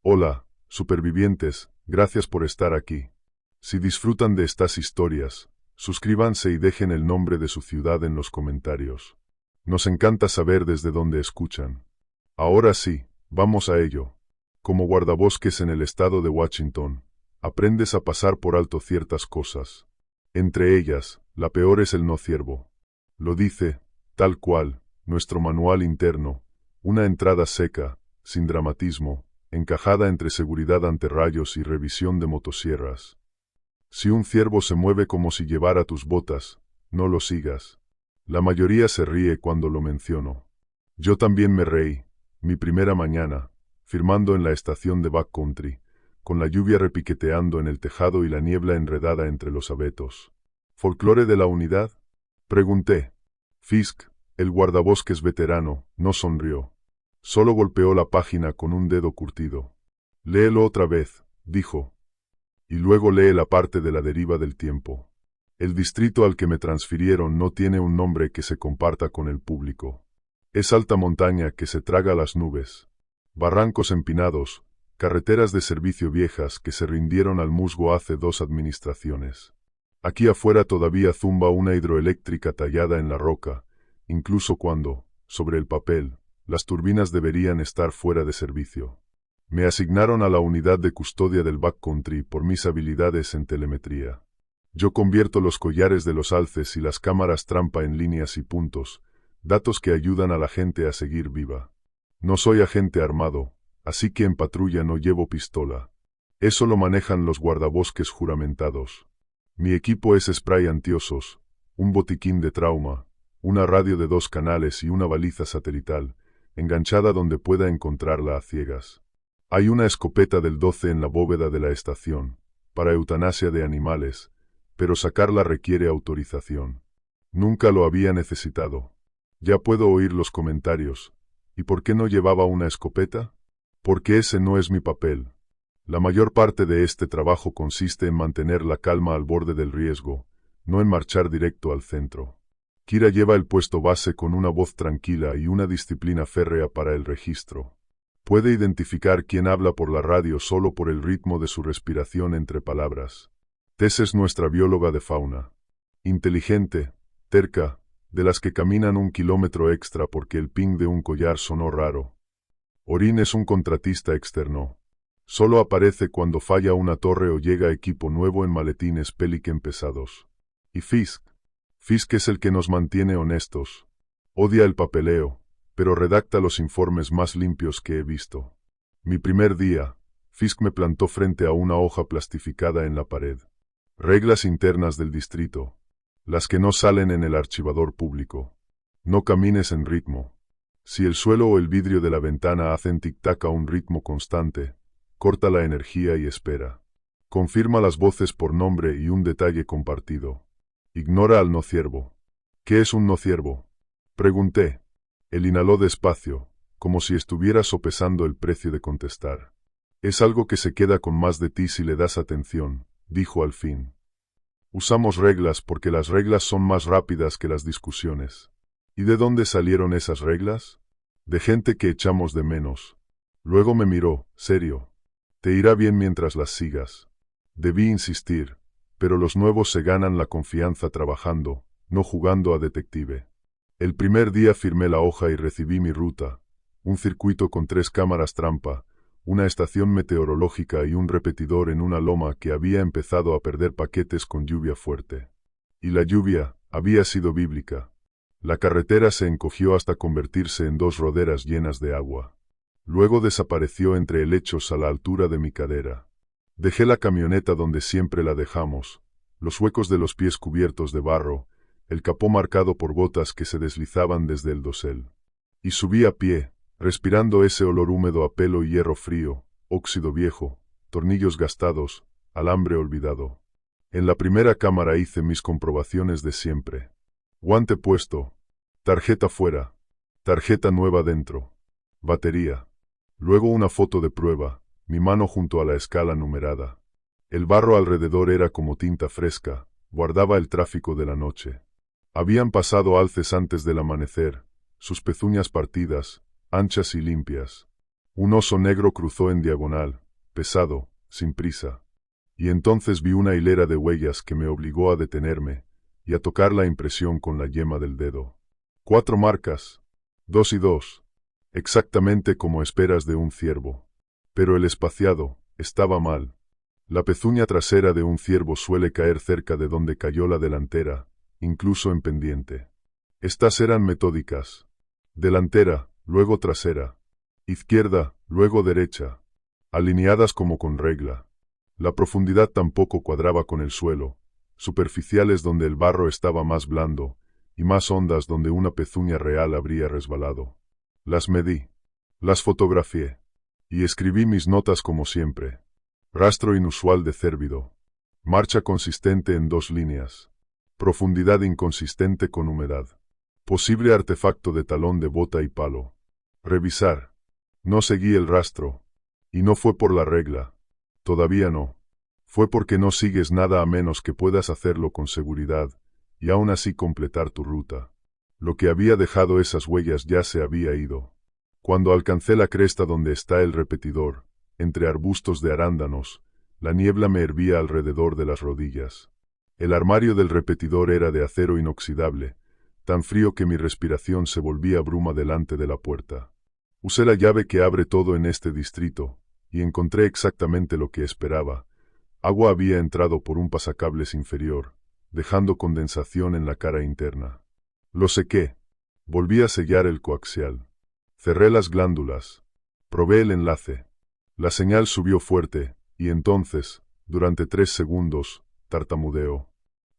Hola, supervivientes, gracias por estar aquí. Si disfrutan de estas historias, suscríbanse y dejen el nombre de su ciudad en los comentarios. Nos encanta saber desde dónde escuchan. Ahora sí, vamos a ello. Como guardabosques en el estado de Washington, aprendes a pasar por alto ciertas cosas. Entre ellas, la peor es el no ciervo. Lo dice, tal cual, nuestro manual interno, una entrada seca, sin dramatismo, encajada entre seguridad ante rayos y revisión de motosierras. Si un ciervo se mueve como si llevara tus botas, no lo sigas. La mayoría se ríe cuando lo menciono. Yo también me reí, mi primera mañana, firmando en la estación de backcountry, con la lluvia repiqueteando en el tejado y la niebla enredada entre los abetos. ¿Folclore de la unidad? Pregunté. Fisk, el guardabosques veterano, no sonrió. Solo golpeó la página con un dedo curtido. Léelo otra vez, dijo. Y luego lee la parte de la deriva del tiempo. El distrito al que me transfirieron no tiene un nombre que se comparta con el público. Es alta montaña que se traga las nubes. Barrancos empinados, carreteras de servicio viejas que se rindieron al musgo hace 2 administraciones. Aquí afuera todavía zumba una hidroeléctrica tallada en la roca, incluso cuando, sobre el papel, las turbinas deberían estar fuera de servicio. Me asignaron a la unidad de custodia del backcountry por mis habilidades en telemetría. Yo convierto los collares de los alces y las cámaras trampa en líneas y puntos, datos que ayudan a la gente a seguir viva. No soy agente armado, así que en patrulla no llevo pistola. Eso lo manejan los guardabosques juramentados. Mi equipo es spray antiosos, un botiquín de trauma, una radio de 2 canales y una baliza satelital, enganchada donde pueda encontrarla a ciegas. Hay una escopeta del 12 en la bóveda de la estación, para eutanasia de animales, pero sacarla requiere autorización. Nunca lo había necesitado. Ya puedo oír los comentarios. ¿Y por qué no llevaba una escopeta? Porque ese no es mi papel. La mayor parte de este trabajo consiste en mantener la calma al borde del riesgo, no en marchar directo al centro. Kira lleva el puesto base con una voz tranquila y una disciplina férrea para el registro. Puede identificar quién habla por la radio solo por el ritmo de su respiración entre palabras. Tess es nuestra bióloga de fauna. Inteligente, terca, de las que caminan 1 kilómetro extra porque el ping de un collar sonó raro. Orin es un contratista externo. Solo aparece cuando falla una torre o llega equipo nuevo en maletines Pelican pesados. Y Fisk. Fisk es el que nos mantiene honestos. Odia el papeleo, pero redacta los informes más limpios que he visto. Mi primer día, Fisk me plantó frente a una hoja plastificada en la pared. Reglas internas del distrito. Las que no salen en el archivador público. No camines en ritmo. Si el suelo o el vidrio de la ventana hacen tic-tac a un ritmo constante, corta la energía y espera. Confirma las voces por nombre y un detalle compartido. Ignora al no ciervo. ¿Qué es un no ciervo? Pregunté. Él inhaló despacio, como si estuviera sopesando el precio de contestar. Es algo que se queda con más de ti si le das atención, dijo al fin. Usamos reglas porque las reglas son más rápidas que las discusiones. ¿Y de dónde salieron esas reglas? De gente que echamos de menos. Luego me miró, serio. Te irá bien mientras las sigas. Debí insistir, pero los nuevos se ganan la confianza trabajando, no jugando a detective. El primer día firmé la hoja y recibí mi ruta, un circuito con 3 cámaras trampa, una estación meteorológica y un repetidor en una loma que había empezado a perder paquetes con lluvia fuerte. Y la lluvia había sido bíblica. La carretera se encogió hasta convertirse en 2 roderas llenas de agua. Luego desapareció entre helechos a la altura de mi cadera. Dejé la camioneta donde siempre la dejamos, los huecos de los pies cubiertos de barro, el capó marcado por gotas que se deslizaban desde el dosel. Y subí a pie, respirando ese olor húmedo a pelo y hierro frío, óxido viejo, tornillos gastados, alambre olvidado. En la primera cámara hice mis comprobaciones de siempre. Guante puesto. Tarjeta fuera. Tarjeta nueva dentro. Batería. Luego una foto de prueba, mi mano junto a la escala numerada. El barro alrededor era como tinta fresca, guardaba el tráfico de la noche. Habían pasado alces antes del amanecer, sus pezuñas partidas, anchas y limpias. Un oso negro cruzó en diagonal, pesado, sin prisa. Y entonces vi una hilera de huellas que me obligó a detenerme y a tocar la impresión con la yema del dedo. 4 marcas, 2 y 2, exactamente como esperas de un ciervo. Pero el espaciado estaba mal. La pezuña trasera de un ciervo suele caer cerca de donde cayó la delantera, incluso en pendiente. Estas eran metódicas. Delantera, luego trasera. Izquierda, luego derecha. Alineadas como con regla. La profundidad tampoco cuadraba con el suelo, superficiales donde el barro estaba más blando, y más hondas donde una pezuña real habría resbalado. Las medí. Las fotografié. Y escribí mis notas como siempre. Rastro inusual de cérvido. Marcha consistente en 2 líneas. Profundidad inconsistente con humedad. Posible artefacto de talón de bota y palo. Revisar. No seguí el rastro. Y no fue por la regla. Todavía no. Fue porque no sigues nada a menos que puedas hacerlo con seguridad, y aún así completar tu ruta. Lo que había dejado esas huellas ya se había ido. Cuando alcancé la cresta donde está el repetidor, entre arbustos de arándanos, la niebla me hervía alrededor de las rodillas. El armario del repetidor era de acero inoxidable, tan frío que mi respiración se volvía bruma delante de la puerta. Usé la llave que abre todo en este distrito, y encontré exactamente lo que esperaba. Agua había entrado por un pasacables inferior, dejando condensación en la cara interna. Lo sequé. Volví a sellar el coaxial. Cerré las glándulas. Probé el enlace. La señal subió fuerte, y entonces, durante 3 segundos, tartamudeó.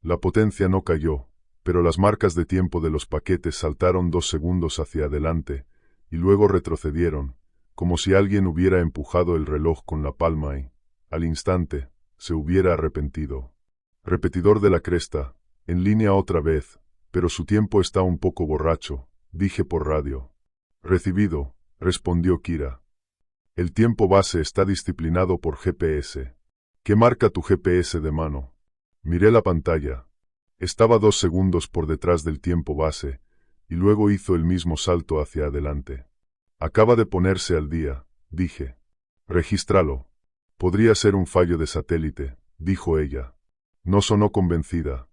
La potencia no cayó, pero las marcas de tiempo de los paquetes saltaron 2 segundos hacia adelante, y luego retrocedieron, como si alguien hubiera empujado el reloj con la palma y, al instante, se hubiera arrepentido. Repetidor de la cresta, en línea otra vez, pero su tiempo está un poco borracho, dije por radio. Recibido, respondió Kira. El tiempo base está disciplinado por GPS. ¿Qué marca tu GPS de mano? Miré la pantalla. Estaba 2 segundos por detrás del tiempo base, y luego hizo el mismo salto hacia adelante. Acaba de ponerse al día, dije. Regístralo. Podría ser un fallo de satélite, dijo ella. No sonó convencida.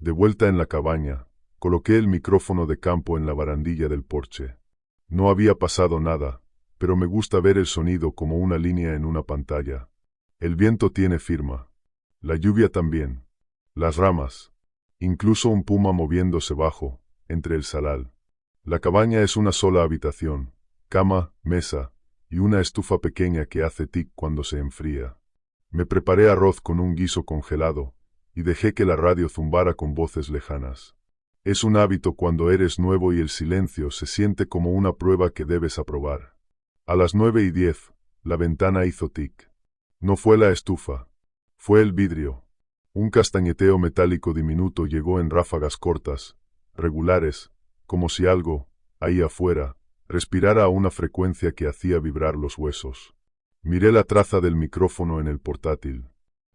De vuelta en la cabaña, coloqué el micrófono de campo en la barandilla del porche. No había pasado nada, pero me gusta ver el sonido como una línea en una pantalla. El viento tiene firma. La lluvia también. Las ramas. Incluso un puma moviéndose bajo, entre el salal. La cabaña es una sola habitación, cama, mesa, y una estufa pequeña que hace tic cuando se enfría. Me preparé arroz con un guiso congelado, y dejé que la radio zumbara con voces lejanas. Es un hábito cuando eres nuevo y el silencio se siente como una prueba que debes aprobar. A las 9:10, la ventana hizo tic. No fue la estufa. Fue el vidrio. Un castañeteo metálico diminuto llegó en ráfagas cortas, regulares, como si algo, ahí afuera, respirara a una frecuencia que hacía vibrar los huesos. Miré la traza del micrófono en el portátil.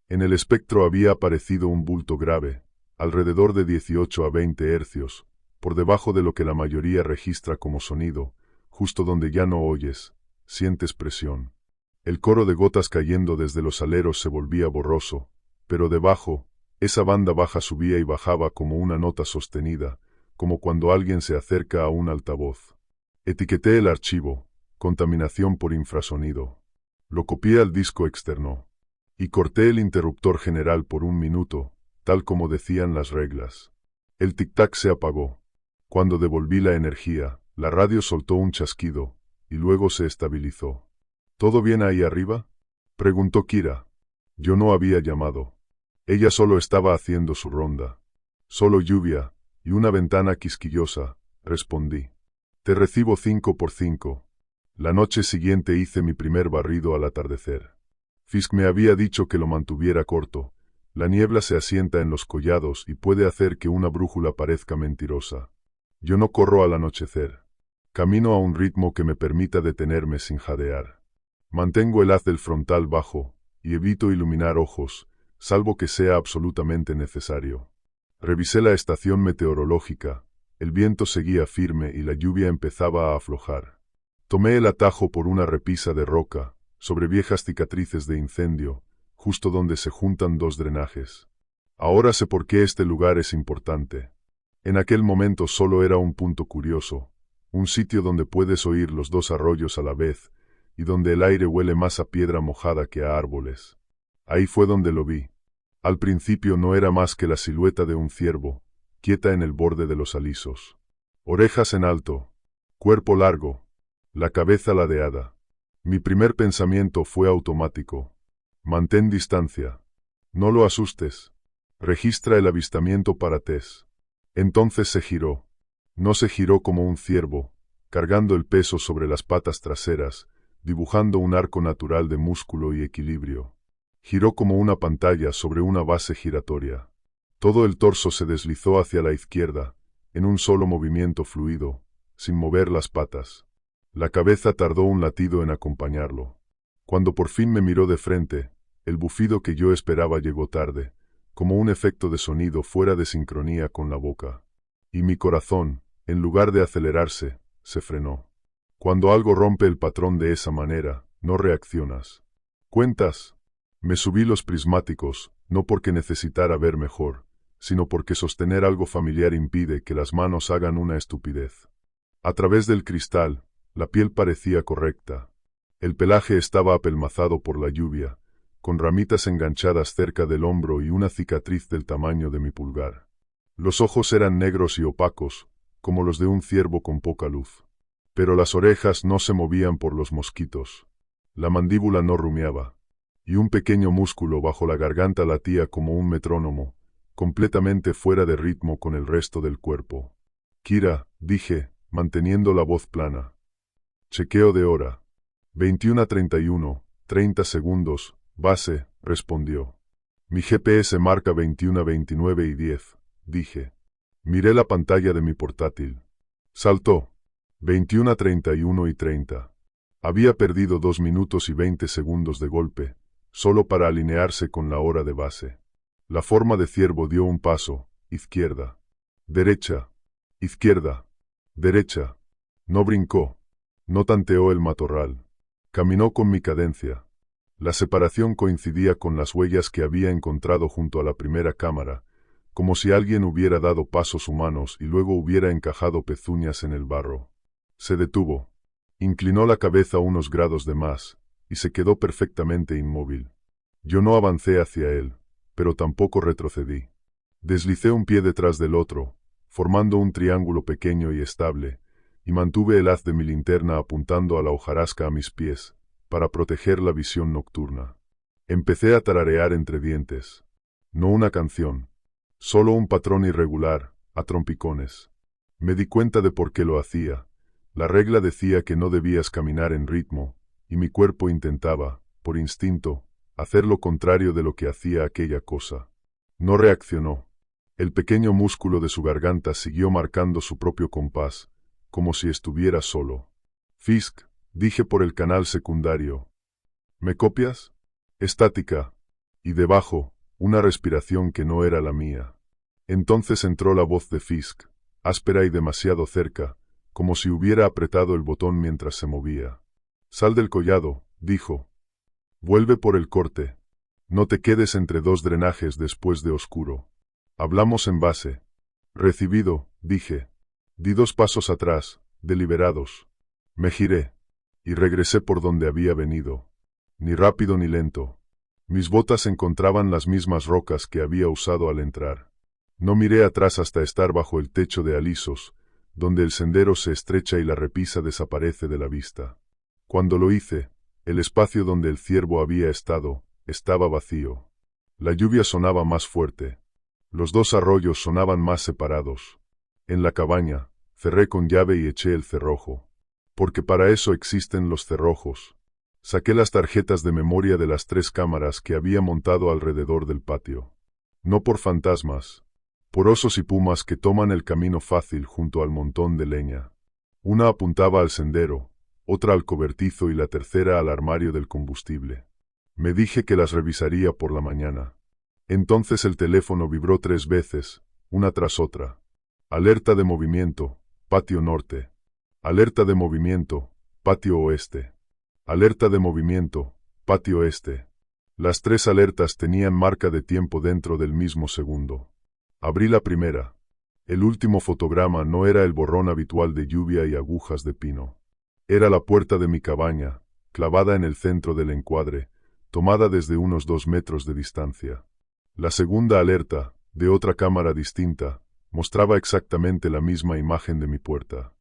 En el espectro había aparecido un bulto grave, alrededor de 18 a 20 hercios, por debajo de lo que la mayoría registra como sonido, justo donde ya no oyes, sientes presión. El coro de gotas cayendo desde los aleros se volvía borroso, pero debajo, esa banda baja subía y bajaba como una nota sostenida, como cuando alguien se acerca a un altavoz. Etiqueté el archivo, contaminación por infrasonido. Lo copié al disco externo. Y corté el interruptor general por 1 minuto, tal como decían las reglas. El tic-tac se apagó. Cuando devolví la energía, la radio soltó un chasquido, y luego se estabilizó. ¿Todo bien ahí arriba?, preguntó Kira. Yo no había llamado. Ella solo estaba haciendo su ronda. Solo lluvia, y una ventana quisquillosa, respondí. Te recibo 5 por 5. La noche siguiente hice mi primer barrido al atardecer. Fisk me había dicho que lo mantuviera corto. La niebla se asienta en los collados y puede hacer que una brújula parezca mentirosa. Yo no corro al anochecer. Camino a un ritmo que me permita detenerme sin jadear. Mantengo el haz del frontal bajo, y evito iluminar ojos, salvo que sea absolutamente necesario. Revisé la estación meteorológica. El viento seguía firme y la lluvia empezaba a aflojar. Tomé el atajo por una repisa de roca, sobre viejas cicatrices de incendio, justo donde se juntan dos drenajes. Ahora sé por qué este lugar es importante. En aquel momento solo era un punto curioso, un sitio donde puedes oír los dos arroyos a la vez, y donde el aire huele más a piedra mojada que a árboles. Ahí fue donde lo vi. Al principio no era más que la silueta de un ciervo, quieta en el borde de los alisos. Orejas en alto, cuerpo largo, la cabeza ladeada. Mi primer pensamiento fue automático. Mantén distancia. No lo asustes. Registra el avistamiento para Tess. Entonces se giró. No se giró como un ciervo, cargando el peso sobre las patas traseras, dibujando un arco natural de músculo y equilibrio. Giró como una pantalla sobre una base giratoria. Todo el torso se deslizó hacia la izquierda, en un solo movimiento fluido, sin mover las patas. La cabeza tardó un latido en acompañarlo. Cuando por fin me miró de frente, el bufido que yo esperaba llegó tarde, como un efecto de sonido fuera de sincronía con la boca. Y mi corazón, en lugar de acelerarse, se frenó. Cuando algo rompe el patrón de esa manera, no reaccionas. ¿Cuentas? Me subí los prismáticos, no porque necesitara ver mejor, sino porque sostener algo familiar impide que las manos hagan una estupidez. A través del cristal, la piel parecía correcta. El pelaje estaba apelmazado por la lluvia, con ramitas enganchadas cerca del hombro y una cicatriz del tamaño de mi pulgar. Los ojos eran negros y opacos, como los de un ciervo con poca luz. Pero las orejas no se movían por los mosquitos. La mandíbula no rumiaba. Y un pequeño músculo bajo la garganta latía como un metrónomo, completamente fuera de ritmo con el resto del cuerpo. Kira, dije, manteniendo la voz plana. Chequeo de hora. 21:31, 30 segundos, base, respondió. Mi GPS marca 21:29 y 10, dije. Miré la pantalla de mi portátil. Saltó. 21:31 y 30. Había perdido 2 minutos y 20 segundos de golpe, solo para alinearse con la hora de base. La forma de ciervo dio un paso, izquierda, derecha, izquierda, derecha. No brincó, no tanteó el matorral. Caminó con mi cadencia. La separación coincidía con las huellas que había encontrado junto a la primera cámara, como si alguien hubiera dado pasos humanos y luego hubiera encajado pezuñas en el barro. Se detuvo. Inclinó la cabeza unos grados de más, y se quedó perfectamente inmóvil. Yo no avancé hacia él, pero tampoco retrocedí. Deslicé un pie detrás del otro, formando un triángulo pequeño y estable, y mantuve el haz de mi linterna apuntando a la hojarasca a mis pies, para proteger la visión nocturna. Empecé a tararear entre dientes. No una canción, solo un patrón irregular, a trompicones. Me di cuenta de por qué lo hacía. La regla decía que no debías caminar en ritmo, y mi cuerpo intentaba, por instinto, hacer lo contrario de lo que hacía aquella cosa. No reaccionó. El pequeño músculo de su garganta siguió marcando su propio compás, como si estuviera solo. Fisk, dije por el canal secundario. ¿Me copias? Estática. Y debajo, una respiración que no era la mía. Entonces entró la voz de Fisk, áspera y demasiado cerca, como si hubiera apretado el botón mientras se movía. Sal del collado, dijo. Vuelve por el corte. No te quedes entre dos drenajes después de oscuro. Hablamos en base. Recibido, dije. Di 2 pasos atrás, deliberados. Me giré. Y regresé por donde había venido. Ni rápido ni lento. Mis botas encontraban las mismas rocas que había usado al entrar. No miré atrás hasta estar bajo el techo de alisos, donde el sendero se estrecha y la repisa desaparece de la vista. Cuando lo hice, el espacio donde el ciervo había estado, estaba vacío. La lluvia sonaba más fuerte. Los dos arroyos sonaban más separados. En la cabaña, cerré con llave y eché el cerrojo. Porque para eso existen los cerrojos. Saqué las tarjetas de memoria de las 3 cámaras que había montado alrededor del patio. No por fantasmas. Por osos y pumas que toman el camino fácil junto al montón de leña. Una apuntaba al sendero, otra al cobertizo y la tercera al armario del combustible. Me dije que las revisaría por la mañana. Entonces el teléfono vibró 3 veces, una tras otra. Alerta de movimiento, patio norte. Alerta de movimiento, patio oeste. Alerta de movimiento, patio este. Las tres alertas tenían marca de tiempo dentro del mismo segundo. Abrí la primera. El último fotograma no era el borrón habitual de lluvia y agujas de pino. Era la puerta de mi cabaña, clavada en el centro del encuadre, tomada desde unos 2 metros de distancia. La segunda alerta, de otra cámara distinta, mostraba exactamente la misma imagen de mi puerta.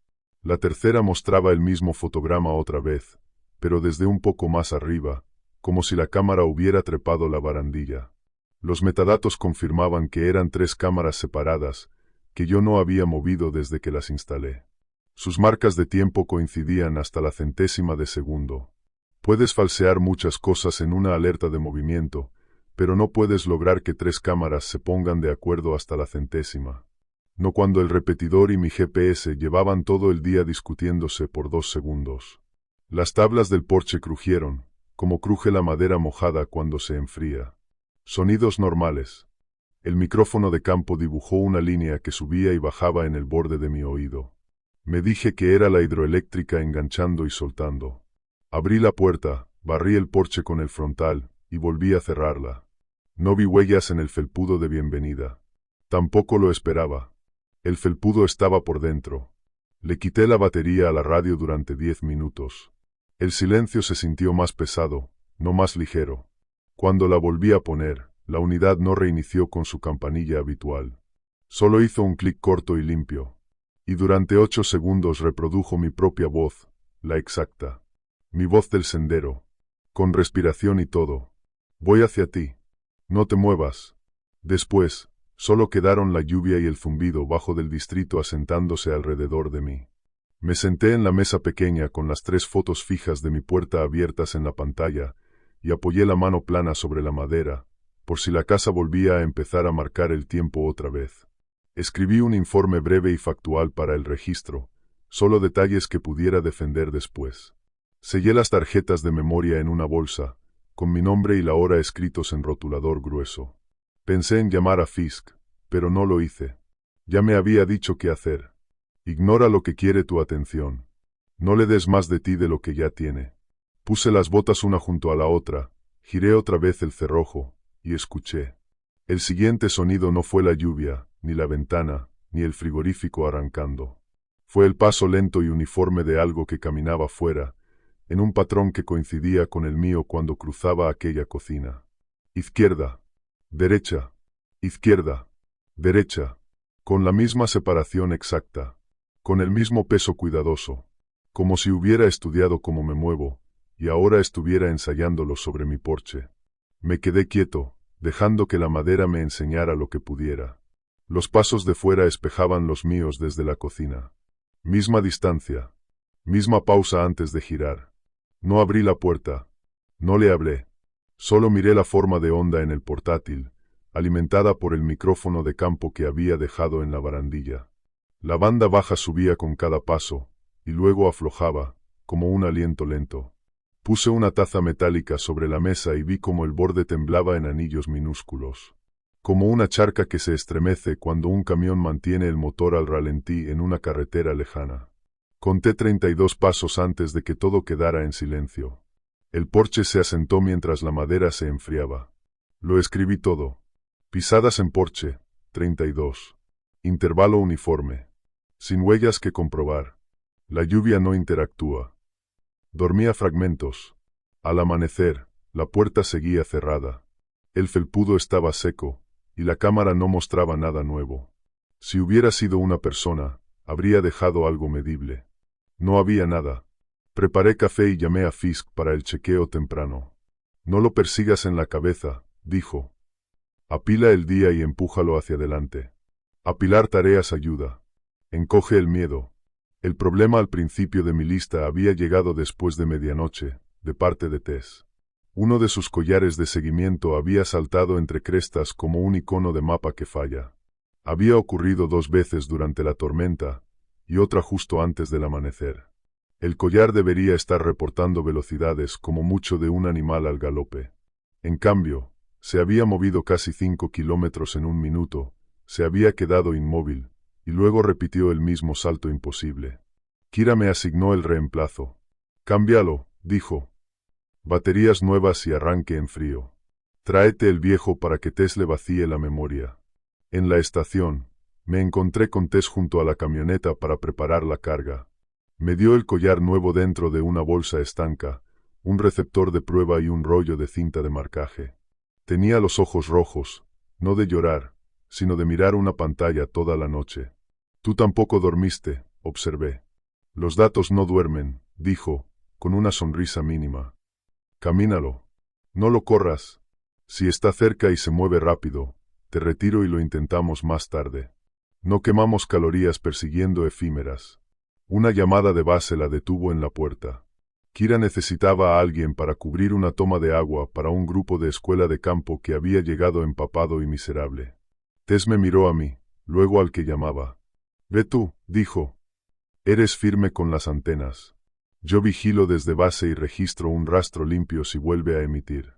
La tercera mostraba el mismo fotograma otra vez, pero desde un poco más arriba, como si la cámara hubiera trepado la barandilla. Los metadatos confirmaban que eran 3 cámaras separadas, que yo no había movido desde que las instalé. Sus marcas de tiempo coincidían hasta la centésima de segundo. Puedes falsear muchas cosas en una alerta de movimiento, pero no puedes lograr que 3 cámaras se pongan de acuerdo hasta la centésima. No cuando el repetidor y mi GPS llevaban todo el día discutiéndose por 2 segundos. Las tablas del porche crujieron, como cruje la madera mojada cuando se enfría. Sonidos normales. El micrófono de campo dibujó una línea que subía y bajaba en el borde de mi oído. Me dije que era la hidroeléctrica enganchando y soltando. Abrí la puerta, barrí el porche con el frontal, y volví a cerrarla. No vi huellas en el felpudo de bienvenida. Tampoco lo esperaba. El felpudo estaba por dentro. Le quité la batería a la radio durante 10 minutos. El silencio se sintió más pesado, no más ligero. Cuando la volví a poner, la unidad no reinició con su campanilla habitual. Solo hizo un clic corto y limpio. Y durante 8 segundos reprodujo mi propia voz, la exacta. Mi voz del sendero. Con respiración y todo. Voy hacia ti. No te muevas. Después, solo quedaron la lluvia y el zumbido bajo del distrito asentándose alrededor de mí. Me senté en la mesa pequeña con las 3 fotos fijas de mi puerta abiertas en la pantalla y apoyé la mano plana sobre la madera, por si la casa volvía a empezar a marcar el tiempo otra vez. Escribí un informe breve y factual para el registro, solo detalles que pudiera defender después. Sellé las tarjetas de memoria en una bolsa, con mi nombre y la hora escritos en rotulador grueso. Pensé en llamar a Fisk, pero no lo hice. Ya me había dicho qué hacer. Ignora lo que quiere tu atención. No le des más de ti de lo que ya tiene. Puse las botas una junto a la otra, giré otra vez el cerrojo, y escuché. El siguiente sonido no fue la lluvia, ni la ventana, ni el frigorífico arrancando. Fue el paso lento y uniforme de algo que caminaba fuera, en un patrón que coincidía con el mío cuando cruzaba aquella cocina. Izquierda, derecha, izquierda, derecha, con la misma separación exacta, con el mismo peso cuidadoso, como si hubiera estudiado cómo me muevo, y ahora estuviera ensayándolo sobre mi porche. Me quedé quieto, dejando que la madera me enseñara lo que pudiera. Los pasos de fuera espejaban los míos desde la cocina. Misma distancia, misma pausa antes de girar. No abrí la puerta, no le hablé. Solo miré la forma de onda en el portátil, alimentada por el micrófono de campo que había dejado en la barandilla. La banda baja subía con cada paso, y luego aflojaba, como un aliento lento. Puse una taza metálica sobre la mesa y vi cómo el borde temblaba en anillos minúsculos. Como una charca que se estremece cuando un camión mantiene el motor al ralentí en una carretera lejana. Conté 32 pasos antes de que todo quedara en silencio. El porche se asentó mientras la madera se enfriaba. Lo escribí todo. Pisadas en porche, 32. Intervalo uniforme. Sin huellas que comprobar. La lluvia no interactúa. Dormía fragmentos. Al amanecer, la puerta seguía cerrada. El felpudo estaba seco, y la cámara no mostraba nada nuevo. Si hubiera sido una persona, habría dejado algo medible. No había nada. Preparé café y llamé a Fisk para el chequeo temprano. No lo persigas en la cabeza, dijo. Apila el día y empújalo hacia adelante. Apilar tareas ayuda. Encoge el miedo. El problema al principio de mi lista había llegado después de medianoche, de parte de Tess. Uno de sus collares de seguimiento había saltado entre crestas como un icono de mapa que falla. Había ocurrido 2 veces durante la tormenta, y otra justo antes del amanecer. El collar debería estar reportando velocidades como mucho de un animal al galope. En cambio, se había movido casi 5 kilómetros en un minuto, se había quedado inmóvil, y luego repitió el mismo salto imposible. Kira me asignó el reemplazo. Cámbialo, dijo. Baterías nuevas y arranque en frío. Tráete el viejo para que Tess le vacíe la memoria. En la estación, me encontré con Tess junto a la camioneta para preparar la carga. Me dio el collar nuevo dentro de una bolsa estanca, un receptor de prueba y un rollo de cinta de marcaje. Tenía los ojos rojos, no de llorar, sino de mirar una pantalla toda la noche. Tú tampoco dormiste, observé. Los datos no duermen, dijo, con una sonrisa mínima. Camínalo. No lo corras. Si está cerca y se mueve rápido, te retiro y lo intentamos más tarde. No quemamos calorías persiguiendo efímeras. Una llamada de base la detuvo en la puerta. Kira necesitaba a alguien para cubrir una toma de agua para un grupo de escuela de campo que había llegado empapado y miserable. Tess me miró a mí, luego al que llamaba. Ve tú, dijo. Eres firme con las antenas. Yo vigilo desde base y registro un rastro limpio si vuelve a emitir.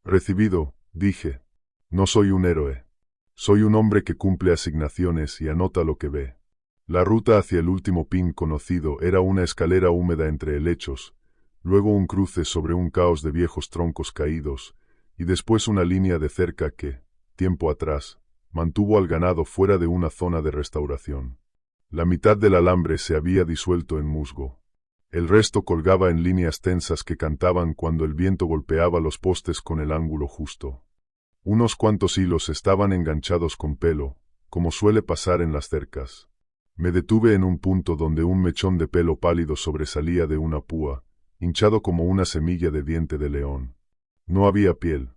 Recibido, dije. No soy un héroe. Soy un hombre que cumple asignaciones y anota lo que ve. La ruta hacia el último pin conocido era una escalera húmeda entre helechos, luego un cruce sobre un caos de viejos troncos caídos, y después una línea de cerca que, tiempo atrás, mantuvo al ganado fuera de una zona de restauración. La mitad del alambre se había disuelto en musgo. El resto colgaba en líneas tensas que cantaban cuando el viento golpeaba los postes con el ángulo justo. Unos cuantos hilos estaban enganchados con pelo, como suele pasar en las cercas. Me detuve en un punto donde un mechón de pelo pálido sobresalía de una púa, hinchado como una semilla de diente de león. No había piel.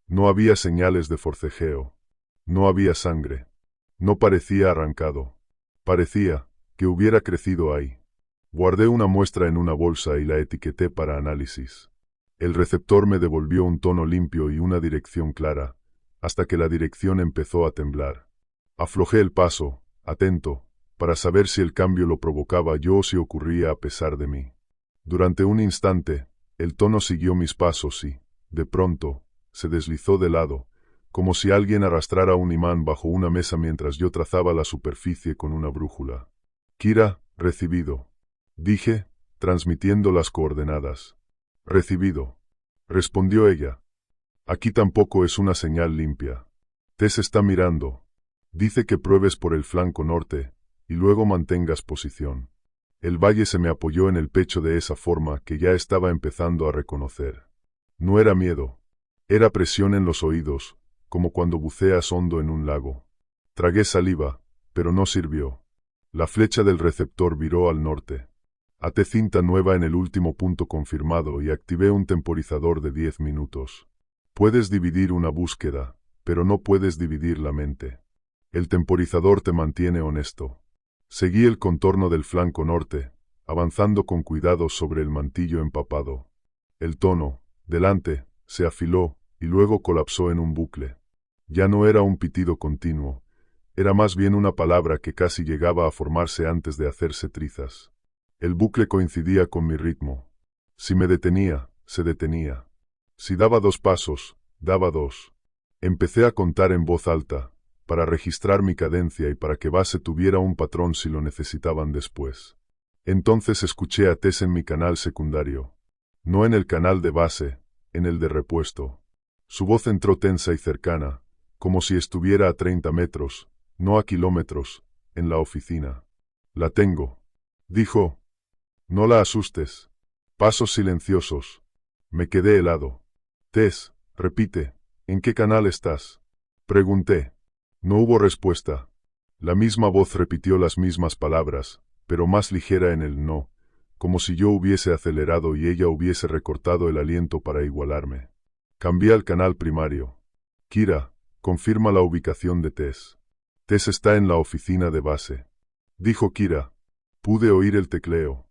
No había señales de forcejeo. No había sangre. No parecía arrancado. Parecía que hubiera crecido ahí. Guardé una muestra en una bolsa y la etiqueté para análisis. El receptor me devolvió un tono limpio y una dirección clara, hasta que la dirección empezó a temblar. Aflojé el paso, atento, para saber si el cambio lo provocaba yo o si ocurría a pesar de mí. Durante un instante, el tono siguió mis pasos y, de pronto, se deslizó de lado, como si alguien arrastrara un imán bajo una mesa mientras yo trazaba la superficie con una brújula. Kira, recibido. Dije, transmitiendo las coordenadas. Recibido. Respondió ella. Aquí tampoco es una señal limpia. Tess está mirando. Dice que pruebes por el flanco norte, y luego mantengas posición. El valle se me apoyó en el pecho de esa forma que ya estaba empezando a reconocer. No era miedo. Era presión en los oídos, como cuando buceas hondo en un lago. Tragué saliva, pero no sirvió. La flecha del receptor viró al norte. Até cinta nueva en el último punto confirmado y activé un temporizador de 10 minutos. Puedes dividir una búsqueda, pero no puedes dividir la mente. El temporizador te mantiene honesto. Seguí el contorno del flanco norte, avanzando con cuidado sobre el mantillo empapado. El tono, delante, se afiló y luego colapsó en un bucle. Ya no era un pitido continuo, era más bien una palabra que casi llegaba a formarse antes de hacerse trizas. El bucle coincidía con mi ritmo. Si me detenía, se detenía. Si daba 2 pasos, daba 2. Empecé a contar en voz alta, para registrar mi cadencia y para que base tuviera un patrón si lo necesitaban después. Entonces escuché a Tess en mi canal secundario. No en el canal de base, en el de repuesto. Su voz entró tensa y cercana, como si estuviera a 30 metros, no a kilómetros, en la oficina. La tengo. Dijo. No la asustes. Pasos silenciosos. Me quedé helado. Tess, repite, ¿en qué canal estás? Pregunté. No hubo respuesta. La misma voz repitió las mismas palabras, pero más ligera en el no, como si yo hubiese acelerado y ella hubiese recortado el aliento para igualarme. Cambié al canal primario. Kira, confirma la ubicación de Tess. Tess está en la oficina de base. Dijo Kira. Pude oír el tecleo.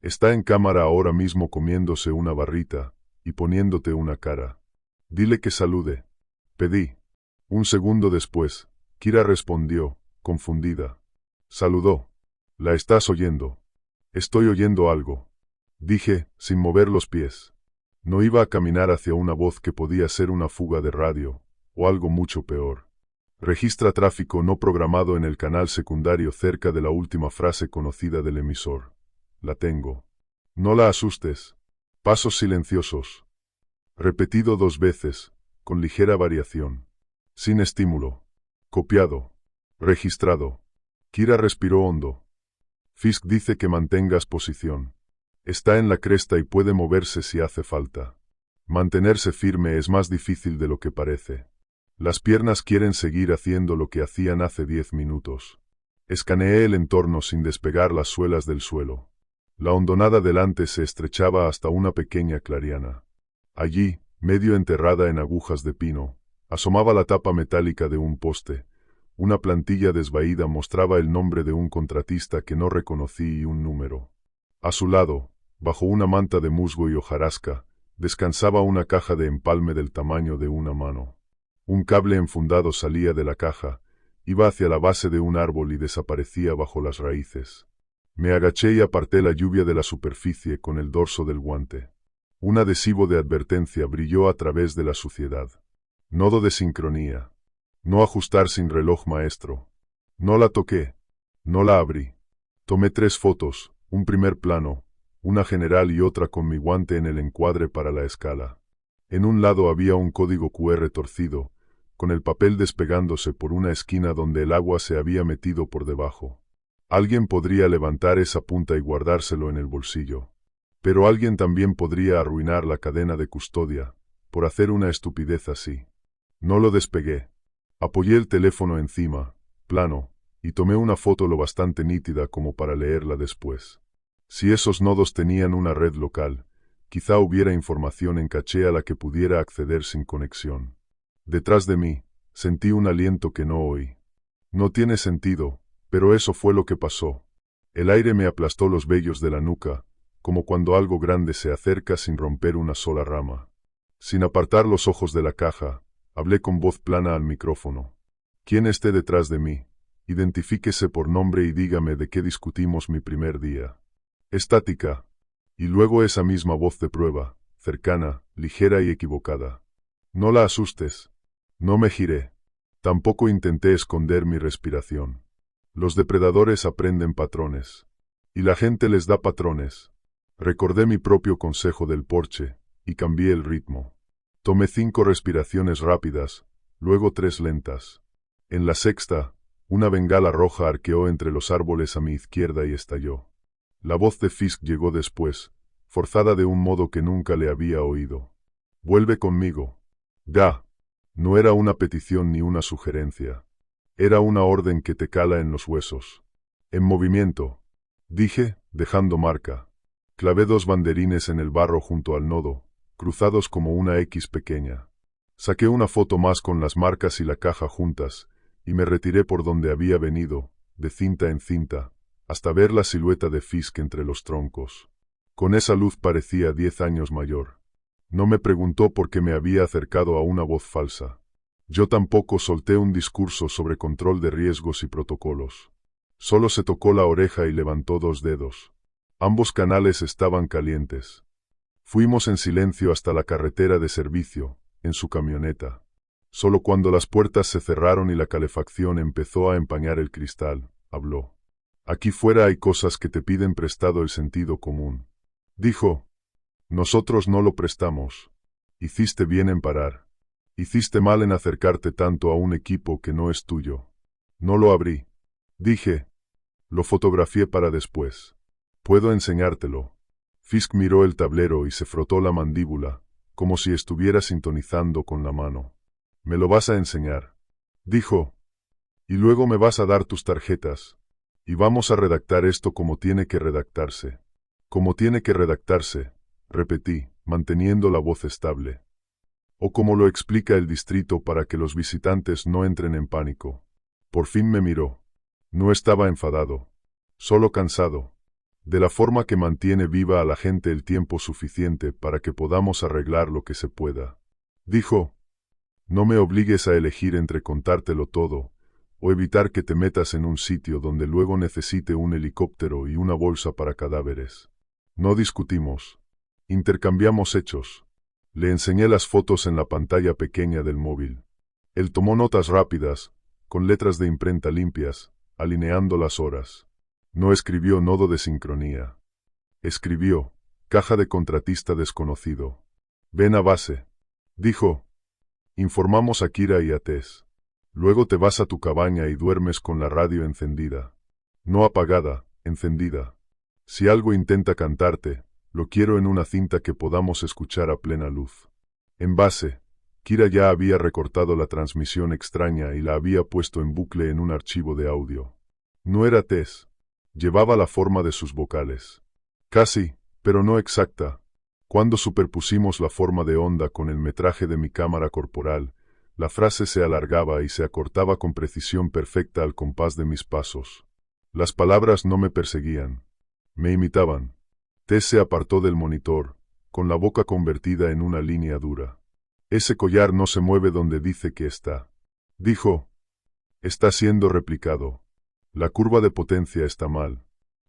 Está en cámara ahora mismo comiéndose una barrita y poniéndote una cara. Dile que salude. Pedí. Un segundo después, Kira respondió, confundida. Saludó. ¿La estás oyendo? Estoy oyendo algo. Dije, sin mover los pies. No iba a caminar hacia una voz que podía ser una fuga de radio, o algo mucho peor. Registra tráfico no programado en el canal secundario cerca de la última frase conocida del emisor. La tengo. No la asustes. Pasos silenciosos. Repetido 2 veces, con ligera variación. Sin estímulo. Copiado. Registrado. Kira respiró hondo. Fisk dice que mantengas posición. Está en la cresta y puede moverse si hace falta. Mantenerse firme es más difícil de lo que parece. Las piernas quieren seguir haciendo lo que hacían hace 10 minutos. Escaneé el entorno sin despegar las suelas del suelo. La hondonada delante se estrechaba hasta una pequeña clariana. Allí, medio enterrada en agujas de pino, asomaba la tapa metálica de un poste. Una plantilla desvaída mostraba el nombre de un contratista que no reconocí y un número. A su lado, bajo una manta de musgo y hojarasca, descansaba una caja de empalme del tamaño de una mano. Un cable enfundado salía de la caja, iba hacia la base de un árbol y desaparecía bajo las raíces. Me agaché y aparté la lluvia de la superficie con el dorso del guante. Un adhesivo de advertencia brilló a través de la suciedad. Nodo de sincronía. No ajustar sin reloj maestro. No la toqué. No la abrí. Tomé 3 fotos, un primer plano, una general y otra con mi guante en el encuadre para la escala. En un lado había un código QR torcido, con el papel despegándose por una esquina donde el agua se había metido por debajo. Alguien podría levantar esa punta y guardárselo en el bolsillo. Pero alguien también podría arruinar la cadena de custodia, por hacer una estupidez así. No lo despegué. Apoyé el teléfono encima, plano, y tomé una foto lo bastante nítida como para leerla después. Si esos nodos tenían una red local, quizá hubiera información en caché a la que pudiera acceder sin conexión. Detrás de mí, sentí un aliento que no oí. No tiene sentido, pero eso fue lo que pasó. El aire me aplastó los vellos de la nuca, como cuando algo grande se acerca sin romper una sola rama. Sin apartar los ojos de la caja, hablé con voz plana al micrófono. Quien esté detrás de mí, identifíquese por nombre y dígame de qué discutimos mi primer día. Estática. Y luego esa misma voz de prueba, cercana, ligera y equivocada. No la asustes. No me giré. Tampoco intenté esconder mi respiración. Los depredadores aprenden patrones. Y la gente les da patrones. Recordé mi propio consejo del porche, y cambié el ritmo. Tomé 5 respiraciones rápidas, luego 3 lentas. En la sexta, una bengala roja arqueó entre los árboles a mi izquierda y estalló. La voz de Fisk llegó después, forzada de un modo que nunca le había oído. «Vuelve conmigo». «Ya». No era una petición ni una sugerencia. Era una orden que te cala en los huesos. «En movimiento», dije, dejando marca. Clavé 2 banderines en el barro junto al nodo, cruzados como una X pequeña. Saqué una foto más con las marcas y la caja juntas, y me retiré por donde había venido, de cinta en cinta, hasta ver la silueta de Fisk entre los troncos. Con esa luz parecía 10 años mayor. No me preguntó por qué me había acercado a una voz falsa. Yo tampoco solté un discurso sobre control de riesgos y protocolos. Solo se tocó la oreja y levantó 2 dedos. Ambos canales estaban calientes. Fuimos en silencio hasta la carretera de servicio, en su camioneta. Solo cuando las puertas se cerraron y la calefacción empezó a empañar el cristal, habló. «Aquí fuera hay cosas que te piden prestado el sentido común», dijo. «Nosotros no lo prestamos. Hiciste bien en parar. Hiciste mal en acercarte tanto a un equipo que no es tuyo». «No lo abrí», dije. «Lo fotografié para después. Puedo enseñártelo». Fisk miró el tablero y se frotó la mandíbula, como si estuviera sintonizando con la mano. «¿Me lo vas a enseñar?», dijo. «Y luego me vas a dar tus tarjetas. Y vamos a redactar esto como tiene que redactarse». «Como tiene que redactarse», repetí, manteniendo la voz estable. «O como lo explica el distrito para que los visitantes no entren en pánico». Por fin me miró. No estaba enfadado, solo cansado. De la forma que mantiene viva a la gente el tiempo suficiente para que podamos arreglar lo que se pueda. Dijo, «No me obligues a elegir entre contártelo todo, o evitar que te metas en un sitio donde luego necesite un helicóptero y una bolsa para cadáveres». No discutimos. Intercambiamos hechos. Le enseñé las fotos en la pantalla pequeña del móvil. Él tomó notas rápidas, con letras de imprenta limpias, alineando las horas. No escribió nodo de sincronía. Escribió caja de contratista desconocido. Ven a base, dijo. Informamos a Kira y a Tess. Luego te vas a tu cabaña y duermes con la radio encendida. No apagada, encendida. Si algo intenta cantarte, lo quiero en una cinta que podamos escuchar a plena luz. En base, Kira ya había recortado la transmisión extraña y la había puesto en bucle en un archivo de audio. No era Tess. Llevaba la forma de sus vocales. Casi, pero no exacta. Cuando superpusimos la forma de onda con el metraje de mi cámara corporal, la frase se alargaba y se acortaba con precisión perfecta al compás de mis pasos. Las palabras no me perseguían. Me imitaban. Tess se apartó del monitor, con la boca convertida en una línea dura. Ese collar no se mueve donde dice que está. Dijo. Está siendo replicado. La curva de potencia está mal.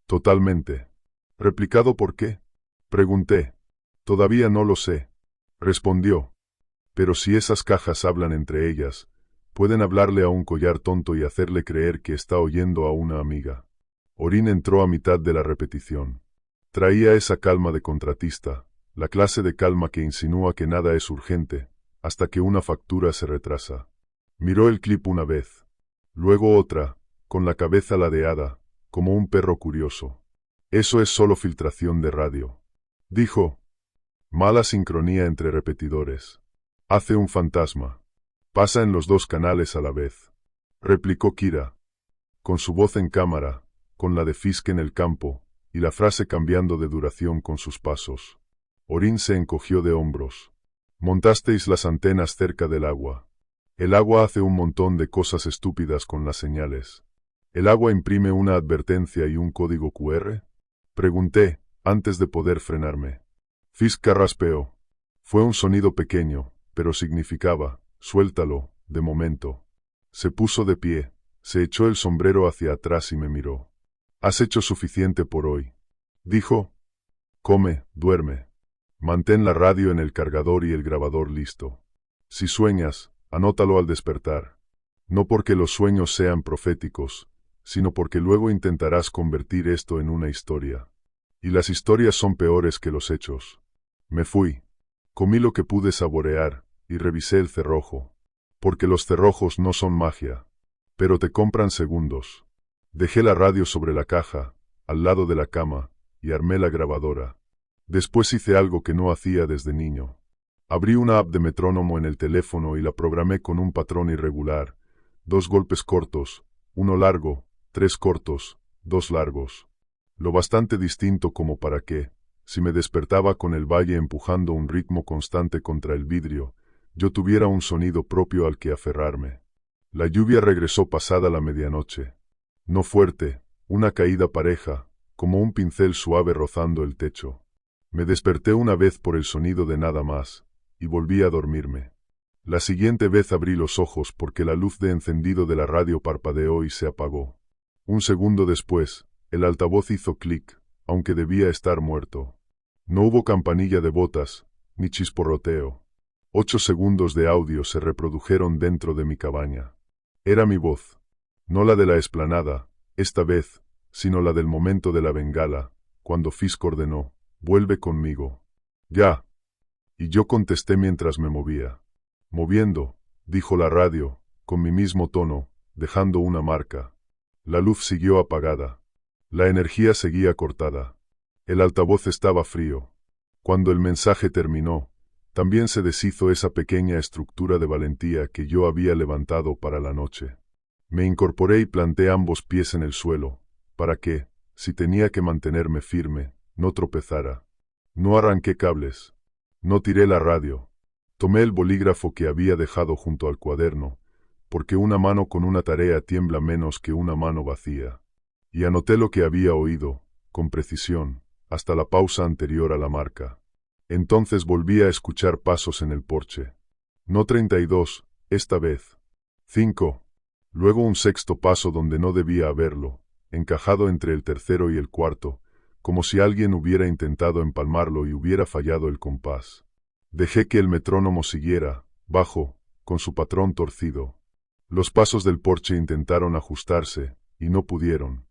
Totalmente. ¿Replicado por qué? Pregunté. Todavía no lo sé. Respondió. Pero si esas cajas hablan entre ellas, pueden hablarle a un collar tonto y hacerle creer que está oyendo a una amiga. Orin entró a mitad de la repetición. Traía esa calma de contratista, la clase de calma que insinúa que nada es urgente, hasta que una factura se retrasa. Miró el clip una vez. Luego otra, con la cabeza ladeada, como un perro curioso. Eso es solo filtración de radio. Dijo. Mala sincronía entre repetidores. Hace un fantasma. Pasa en los dos canales a la vez. Replicó Kira. Con su voz en cámara, con la de Fisk en el campo, y la frase cambiando de duración con sus pasos. Orin se encogió de hombros. Montasteis las antenas cerca del agua. El agua hace un montón de cosas estúpidas con las señales. ¿El agua imprime una advertencia y un código QR? Pregunté, antes de poder frenarme. Fisk carraspeó. Fue un sonido pequeño, pero significaba, suéltalo, de momento. Se puso de pie, se echó el sombrero hacia atrás y me miró. Has hecho suficiente por hoy. Dijo. Come, duerme. Mantén la radio en el cargador y el grabador listo. Si sueñas, anótalo al despertar. No porque los sueños sean proféticos, sino porque luego intentarás convertir esto en una historia. Y las historias son peores que los hechos. Me fui. Comí lo que pude saborear, y revisé el cerrojo. Porque los cerrojos no son magia. Pero te compran segundos. Dejé la radio sobre la caja, al lado de la cama, y armé la grabadora. Después hice algo que no hacía desde niño. Abrí una app de metrónomo en el teléfono y la programé con un patrón irregular. 2 golpes cortos, 1 largo, 3 cortos, 2 largos. Lo bastante distinto como para que, si me despertaba con el valle empujando un ritmo constante contra el vidrio, yo tuviera un sonido propio al que aferrarme. La lluvia regresó pasada la medianoche. No fuerte, una caída pareja, como un pincel suave rozando el techo. Me desperté una vez por el sonido de nada más, y volví a dormirme. La siguiente vez abrí los ojos porque la luz de encendido de la radio parpadeó y se apagó. Un segundo después, el altavoz hizo clic, aunque debía estar muerto. No hubo campanilla de botas, ni chisporroteo. 8 segundos de audio se reprodujeron dentro de mi cabaña. Era mi voz. No la de la explanada, esta vez, sino la del momento de la bengala, cuando Fisk ordenó, vuelve conmigo. Ya. Y yo contesté mientras me movía. Moviendo, dijo la radio, con mi mismo tono, dejando una marca. La luz siguió apagada. La energía seguía cortada. El altavoz estaba frío. Cuando el mensaje terminó, también se deshizo esa pequeña estructura de valentía que yo había levantado para la noche. Me incorporé y planté ambos pies en el suelo, para que, si tenía que mantenerme firme, no tropezara. No arranqué cables. No tiré la radio. Tomé el bolígrafo que había dejado junto al cuaderno, porque una mano con una tarea tiembla menos que una mano vacía. Y anoté lo que había oído, con precisión, hasta la pausa anterior a la marca. Entonces volví a escuchar pasos en el porche. No 32, esta vez. 5. Luego un sexto paso donde no debía haberlo, encajado entre el tercero y el cuarto, como si alguien hubiera intentado empalmarlo y hubiera fallado el compás. Dejé que el metrónomo siguiera, bajo, con su patrón torcido. Los pasos del porche intentaron ajustarse, y no pudieron.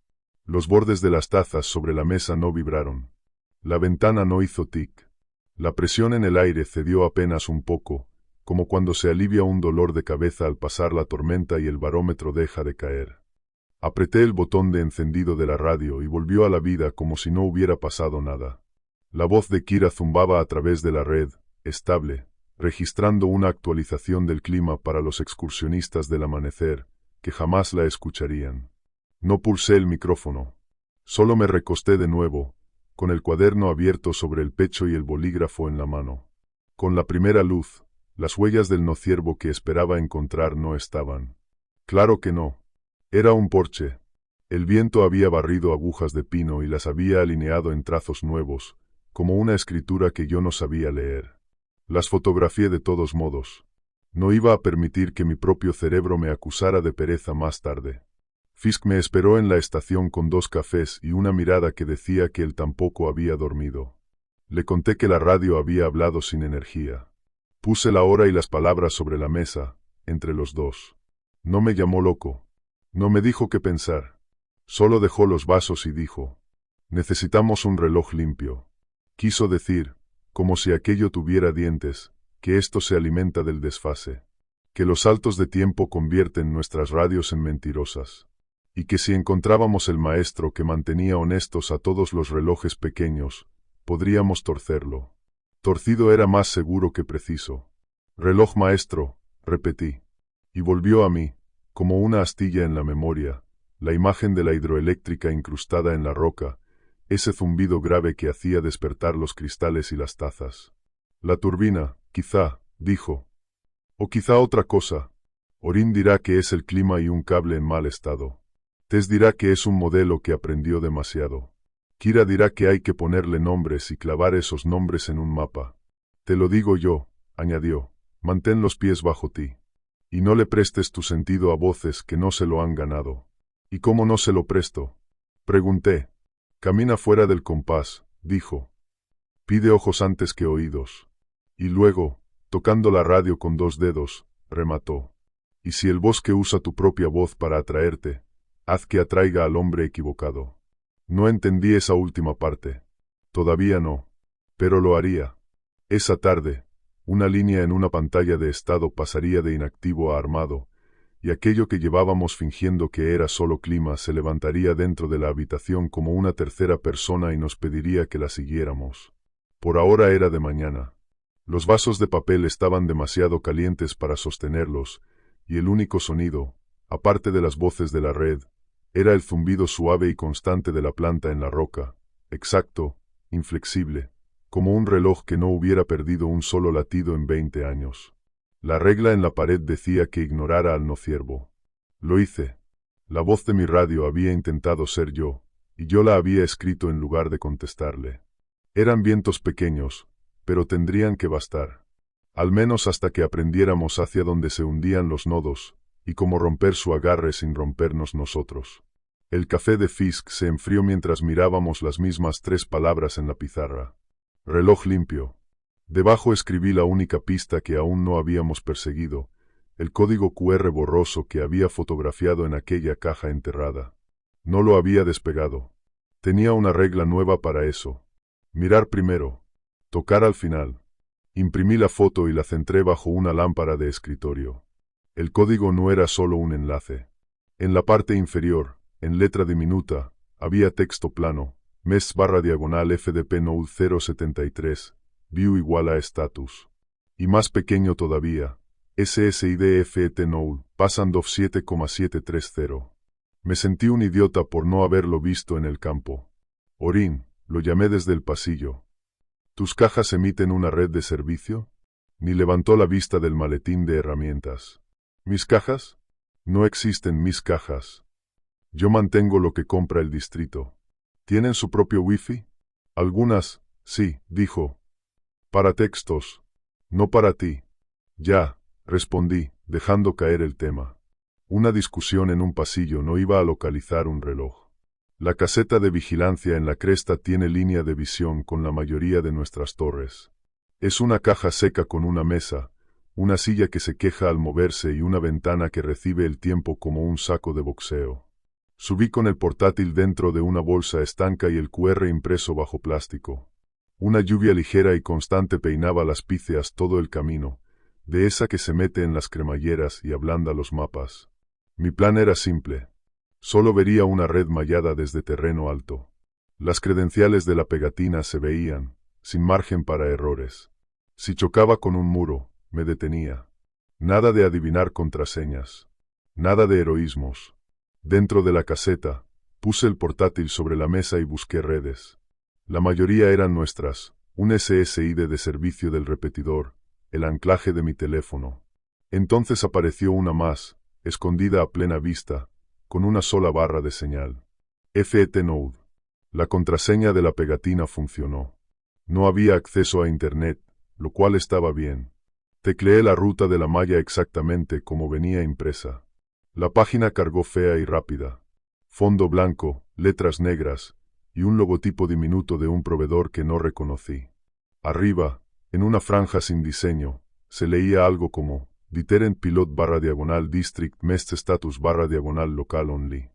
Los bordes de las tazas sobre la mesa no vibraron. La ventana no hizo tic. La presión en el aire cedió apenas un poco, como cuando se alivia un dolor de cabeza al pasar la tormenta y el barómetro deja de caer. Apreté el botón de encendido de la radio y volvió a la vida como si no hubiera pasado nada. La voz de Kira zumbaba a través de la red, estable, registrando una actualización del clima para los excursionistas del amanecer, que jamás la escucharían. No pulsé el micrófono. Solo me recosté de nuevo, con el cuaderno abierto sobre el pecho y el bolígrafo en la mano. Con la primera luz, las huellas del nociervo que esperaba encontrar no estaban. Claro que no. Era un porche. El viento había barrido agujas de pino y las había alineado en trazos nuevos, como una escritura que yo no sabía leer. Las fotografié de todos modos. No iba a permitir que mi propio cerebro me acusara de pereza más tarde. Fisk me esperó en la estación con 2 cafés y una mirada que decía que él tampoco había dormido. Le conté que la radio había hablado sin energía. Puse la hora y las palabras sobre la mesa, entre los dos. No me llamó loco. No me dijo qué pensar. Solo dejó los vasos y dijo: necesitamos un reloj limpio. Quiso decir, como si aquello tuviera dientes, que esto se alimenta del desfase. Que los saltos de tiempo convierten nuestras radios en mentirosas. Y que si encontrábamos el maestro que mantenía honestos a todos los relojes pequeños, podríamos torcerlo. Torcido era más seguro que preciso. Reloj maestro, repetí. Y volvió a mí, como una astilla en la memoria, la imagen de la hidroeléctrica incrustada en la roca, ese zumbido grave que hacía despertar los cristales y las tazas. La turbina, quizá, dijo. O quizá otra cosa. Orin dirá que es el clima y un cable en mal estado. Tess dirá que es un modelo que aprendió demasiado. Kira dirá que hay que ponerle nombres y clavar esos nombres en un mapa. Te lo digo yo, añadió, mantén los pies bajo ti. Y no le prestes tu sentido a voces que no se lo han ganado. ¿Y cómo no se lo presto? Pregunté. Camina fuera del compás, dijo. Pide ojos antes que oídos. Y luego, tocando la radio con 2 dedos, remató. Y si el bosque usa tu propia voz para atraerte, haz que atraiga al hombre equivocado. No entendí esa última parte. Todavía no. Pero lo haría. Esa tarde, una línea en una pantalla de estado pasaría de inactivo a armado, y aquello que llevábamos fingiendo que era solo clima se levantaría dentro de la habitación como una tercera persona y nos pediría que la siguiéramos. Por ahora era de mañana. Los vasos de papel estaban demasiado calientes para sostenerlos, y el único sonido, aparte de las voces de la red, era el zumbido suave y constante de la planta en la roca, exacto, inflexible, como un reloj que no hubiera perdido un solo latido en 20 años. La regla en la pared decía que ignorara al nociervo. Lo hice. La voz de mi radio había intentado ser yo, y yo la había escrito en lugar de contestarle. Eran vientos pequeños, pero tendrían que bastar. Al menos hasta que aprendiéramos hacia dónde se hundían los nodos, y cómo romper su agarre sin rompernos nosotros. El café de Fisk se enfrió mientras mirábamos las mismas 3 palabras en la pizarra. Reloj limpio. Debajo escribí la única pista que aún no habíamos perseguido, el código QR borroso que había fotografiado en aquella caja enterrada. No lo había despegado. Tenía una regla nueva para eso. Mirar primero. Tocar al final. Imprimí la foto y la centré bajo una lámpara de escritorio. El código no era solo un enlace. En la parte inferior, en letra diminuta, había texto plano, mes/diagonal FDP Node 073, view igual a status. Y más pequeño todavía, SSID Node, Passandov 7,730. Me sentí un idiota por no haberlo visto en el campo. Orin, lo llamé desde el pasillo. ¿Tus cajas emiten una red de servicio? Ni levantó la vista del maletín de herramientas. ¿Mis cajas? No existen mis cajas. Yo mantengo lo que compra el distrito. ¿Tienen su propio wifi? Algunas, sí, dijo. Para textos. No para ti. Ya, respondí, dejando caer el tema. Una discusión en un pasillo no iba a localizar un reloj. La caseta de vigilancia en la cresta tiene línea de visión con la mayoría de nuestras torres. Es una caja seca con una mesa, una silla que se queja al moverse y una ventana que recibe el tiempo como un saco de boxeo. Subí con el portátil dentro de una bolsa estanca y el QR impreso bajo plástico. Una lluvia ligera y constante peinaba las píceas todo el camino, de esa que se mete en las cremalleras y ablanda los mapas. Mi plan era simple. Solo vería una red mallada desde terreno alto. Las credenciales de la pegatina se veían, sin margen para errores. Si chocaba con un muro, me detenía. Nada de adivinar contraseñas. Nada de heroísmos. Dentro de la caseta, puse el portátil sobre la mesa y busqué redes. La mayoría eran nuestras, un SSID de servicio del repetidor, el anclaje de mi teléfono. Entonces apareció una más, escondida a plena vista, con una sola barra de señal. FET-Node. La contraseña de la pegatina funcionó. No había acceso a Internet, lo cual estaba bien. Tecleé la ruta de la malla exactamente como venía impresa. La página cargó fea y rápida. Fondo blanco, letras negras, y un logotipo diminuto de un proveedor que no reconocí. Arriba, en una franja sin diseño, se leía algo como Deterrent Pilot /diagonal District Mest Status /diagonal Local Only.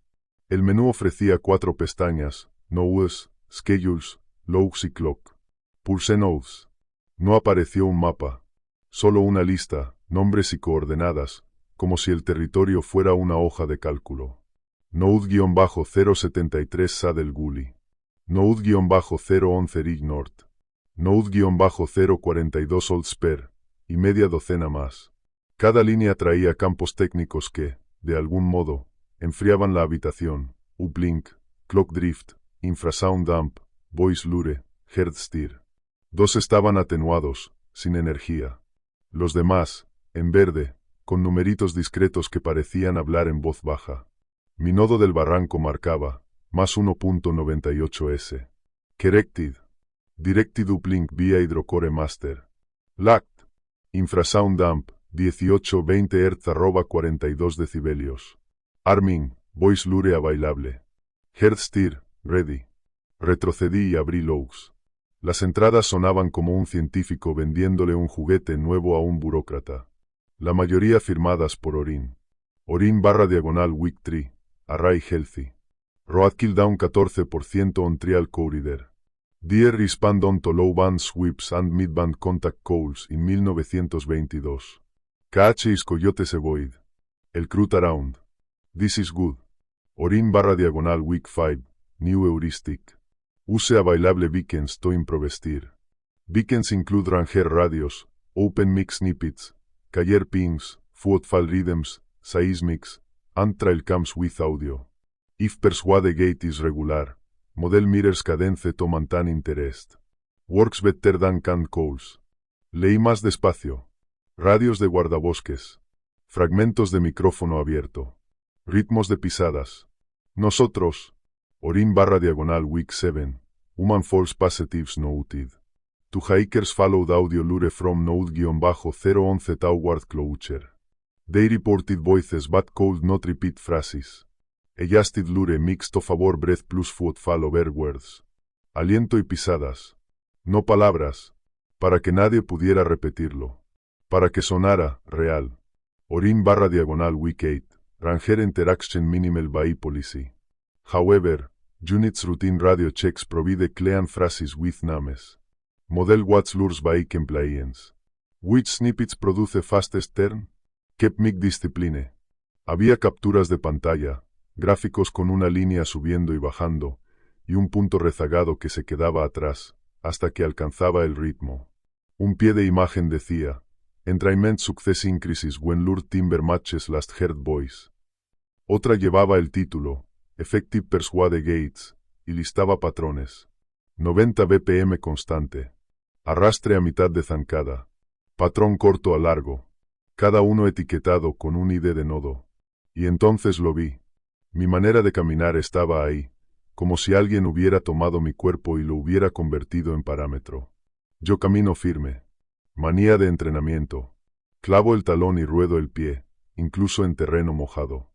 El menú ofrecía 4 pestañas, Nodes, Schedules, Logs y Clock. Pulsé Nodes. No apareció un mapa. Solo una lista, nombres y coordenadas, como si el territorio fuera una hoja de cálculo. Node-073 Saddle Gully. Node-011 Rig North. Node-042 Old Spare, y media docena más. Cada línea traía campos técnicos que, de algún modo, enfriaban la habitación: Uplink, Clock Drift, Infrasound Dump, Voice Lure, Heart Steer. 2 estaban atenuados, sin energía. Los demás, en verde, con numeritos discretos que parecían hablar en voz baja. Mi nodo del barranco marcaba, más 1.98s. Corrected. Directed Uplink vía Hydrocore Master. LACT. Infrasound Dump, 1820 Hz /42 decibelios. Arming, Voice Lure available. Heart Steer, ready. Retrocedí y abrí logs. Las entradas sonaban como un científico vendiéndole un juguete nuevo a un burócrata. La mayoría firmadas por Orin. Orin /Week 3, Array Healthy. Roadkill down 14% on trial corridor. Dear respond on to low band sweeps and mid-band contact calls in 1922. KH is Coyotes Avoid. El Crut Around. This is good. Orin /Week 5, New Heuristic. Use available beacons to improvestir. Beacons include Ranger radios, Open Mix snippets, Caller pings, Footfall rhythms, seismics, and trail cams with audio. If persuade gate is regular, model mirrors cadence to maintain interest. Works better than canned calls. Leí más despacio. Radios de guardabosques. Fragmentos de micrófono abierto. Ritmos de pisadas. Nosotros. Orin /Week 7. Human False Positives Noted. To hikers followed audio lure from Node-011 toward closure. They reported voices but could not repeat phrases. Adjusted lure mixed to favor breath plus footfall over words. Aliento y pisadas. No palabras. Para que nadie pudiera repetirlo. Para que sonara real. Orin /Week 8. Ranger Interaction Minimal by Policy. However, units routine radio checks provide clean phrases with names. Model what's lures by compliance. Which snippets produce fastest turn? Keep mic discipline. Había capturas de pantalla, gráficos con una línea subiendo y bajando, y un punto rezagado que se quedaba atrás, hasta que alcanzaba el ritmo. Un pie de imagen decía, Entrainment success increases when lure timber matches last heard voice. Otra llevaba el título, Effective Persuade Gates, y listaba patrones. 90 BPM constante. Arrastre a mitad de zancada. Patrón corto a largo. Cada uno etiquetado con un ID de nodo. Y entonces lo vi. Mi manera de caminar estaba ahí, como si alguien hubiera tomado mi cuerpo y lo hubiera convertido en parámetro. Yo camino firme. Manía de entrenamiento. Clavo el talón y ruedo el pie, incluso en terreno mojado.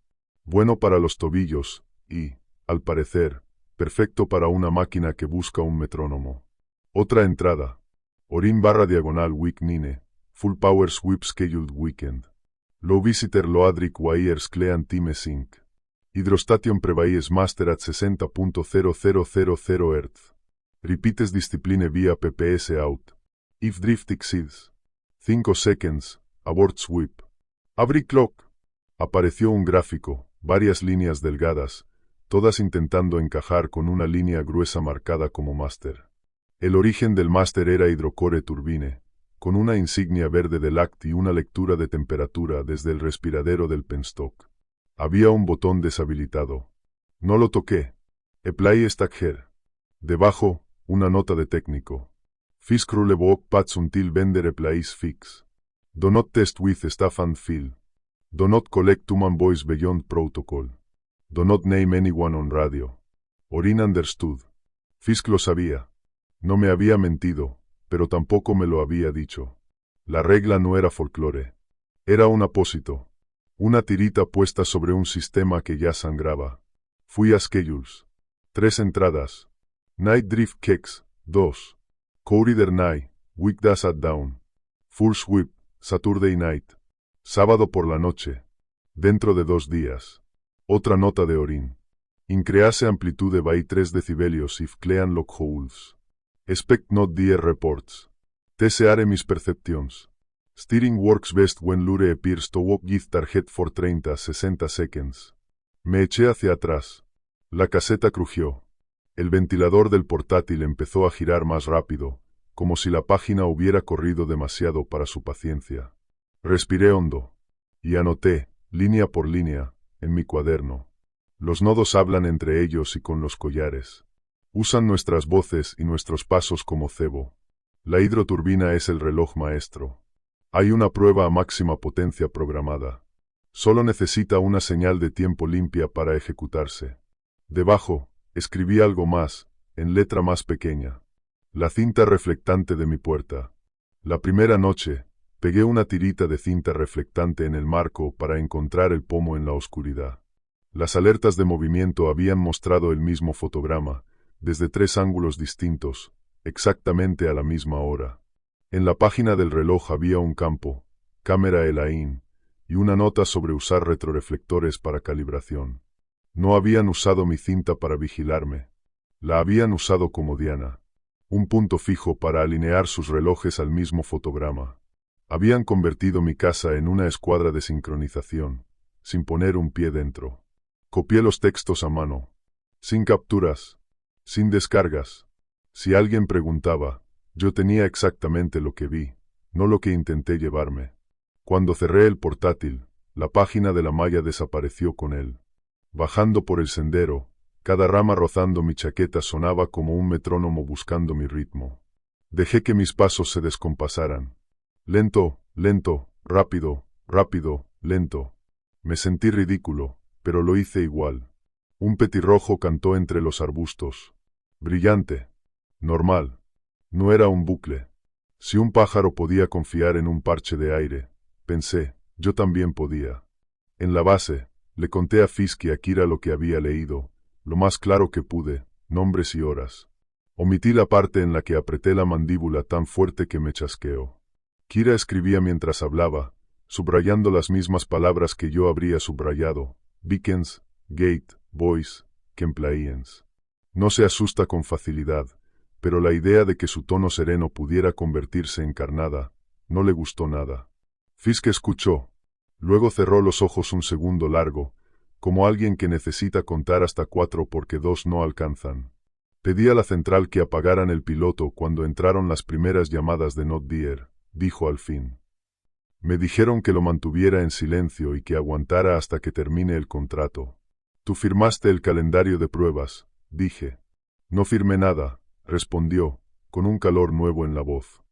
Bueno para los tobillos, y, al parecer, perfecto para una máquina que busca un metrónomo. Otra entrada. Orin /Week 9, Full Power Sweep Scheduled Weekend. Low Visitor Loadric Wires Clean Time Sync. Hydrostation Previous Master at 60.0000 Hz. Repites discipline via PPS out. If drift exceeds 5 seconds, abort sweep. Every clock. Apareció un gráfico, varias líneas delgadas, todas intentando encajar con una línea gruesa marcada como máster. El origen del máster era hidrocore turbine, con una insignia verde del ACT y una lectura de temperatura desde el respiradero del penstock. Había un botón deshabilitado. No lo toqué. Apply stack here. Debajo, una nota de técnico. Fiskrullebok patch until vendor applies fix. Do not test with staff and fill. Do not collect human voice beyond protocol. Do not name anyone on radio. Orin understood. Fisk lo sabía. No me había mentido, pero tampoco me lo había dicho. La regla no era folclore. Era un apósito. Una tirita puesta sobre un sistema que ya sangraba. Fui a schedules. 3 entradas. Night Drift Keks, 2. Corridor Night, Weekdays at Down. Full Sweep, Saturday Night. Sábado por la noche. Dentro de 2 días. Otra nota de Orin. Increase amplitude by 3 decibelios if clean lockholes. Expect not dear reports. TSR mis perceptions. Steering works best when lure appears to walk with target for 30-60 seconds. Me eché hacia atrás. La caseta crujió. El ventilador del portátil empezó a girar más rápido, como si la página hubiera corrido demasiado para su paciencia. Respiré hondo. Y anoté, línea por línea, en mi cuaderno. Los nodos hablan entre ellos y con los collares. Usan nuestras voces y nuestros pasos como cebo. La hidroturbina es el reloj maestro. Hay una prueba a máxima potencia programada. Solo necesita una señal de tiempo limpia para ejecutarse. Debajo, escribí algo más, en letra más pequeña. La cinta reflectante de mi puerta. La primera noche, pegué una tirita de cinta reflectante en el marco para encontrar el pomo en la oscuridad. Las alertas de movimiento habían mostrado el mismo fotograma, desde 3 ángulos distintos, exactamente a la misma hora. En la página del reloj había un campo, cámara Elaine, y una nota sobre usar retroreflectores para calibración. No habían usado mi cinta para vigilarme. La habían usado como diana. Un punto fijo para alinear sus relojes al mismo fotograma. Habían convertido mi casa en una escuadra de sincronización, sin poner un pie dentro. Copié los textos a mano. Sin capturas. Sin descargas. Si alguien preguntaba, yo tenía exactamente lo que vi, no lo que intenté llevarme. Cuando cerré el portátil, la página de la malla desapareció con él. Bajando por el sendero, cada rama rozando mi chaqueta sonaba como un metrónomo buscando mi ritmo. Dejé que mis pasos se descompasaran. Lento, lento, rápido, rápido, lento. Me sentí ridículo, pero lo hice igual. Un petirrojo cantó entre los arbustos. Brillante. Normal. No era un bucle. Si un pájaro podía confiar en un parche de aire, pensé, yo también podía. En la base, le conté a Fisk y a Kira lo que había leído, lo más claro que pude, nombres y horas. Omití la parte en la que apreté la mandíbula tan fuerte que me chasqueó. Kira escribía mientras hablaba, subrayando las mismas palabras que yo habría subrayado: Beacons, Gate, Voice, Compliance. No se asusta con facilidad, pero la idea de que su tono sereno pudiera convertirse en carnada, no le gustó nada. Fisk escuchó. Luego cerró los ojos un segundo largo, como alguien que necesita contar hasta 4 porque 2 no alcanzan. Pedí a la central que apagaran el piloto cuando entraron las primeras llamadas de Not Dear, dijo al fin. Me dijeron que lo mantuviera en silencio y que aguantara hasta que termine el contrato. Tú firmaste el calendario de pruebas, dije. No firmé nada, respondió, con un calor nuevo en la voz.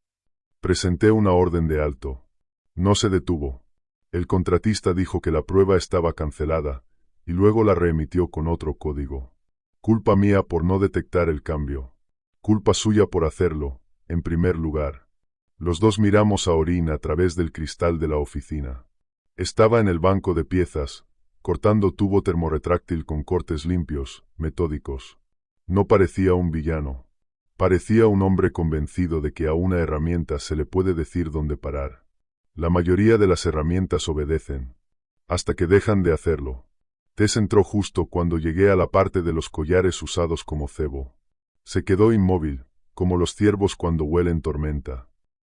Presenté una orden de alto. No se detuvo. El contratista dijo que la prueba estaba cancelada, y luego la reemitió con otro código. Culpa mía por no detectar el cambio. Culpa suya por hacerlo, en primer lugar. Los dos miramos a Orin a través del cristal de la oficina. Estaba en el banco de piezas, cortando tubo termorretráctil con cortes limpios, metódicos. No parecía un villano. Parecía un hombre convencido de que a una herramienta se le puede decir dónde parar. La mayoría de las herramientas obedecen, hasta que dejan de hacerlo. Tess entró justo cuando llegué a la parte de los collares usados como cebo. Se quedó inmóvil, como los ciervos cuando huelen tormenta.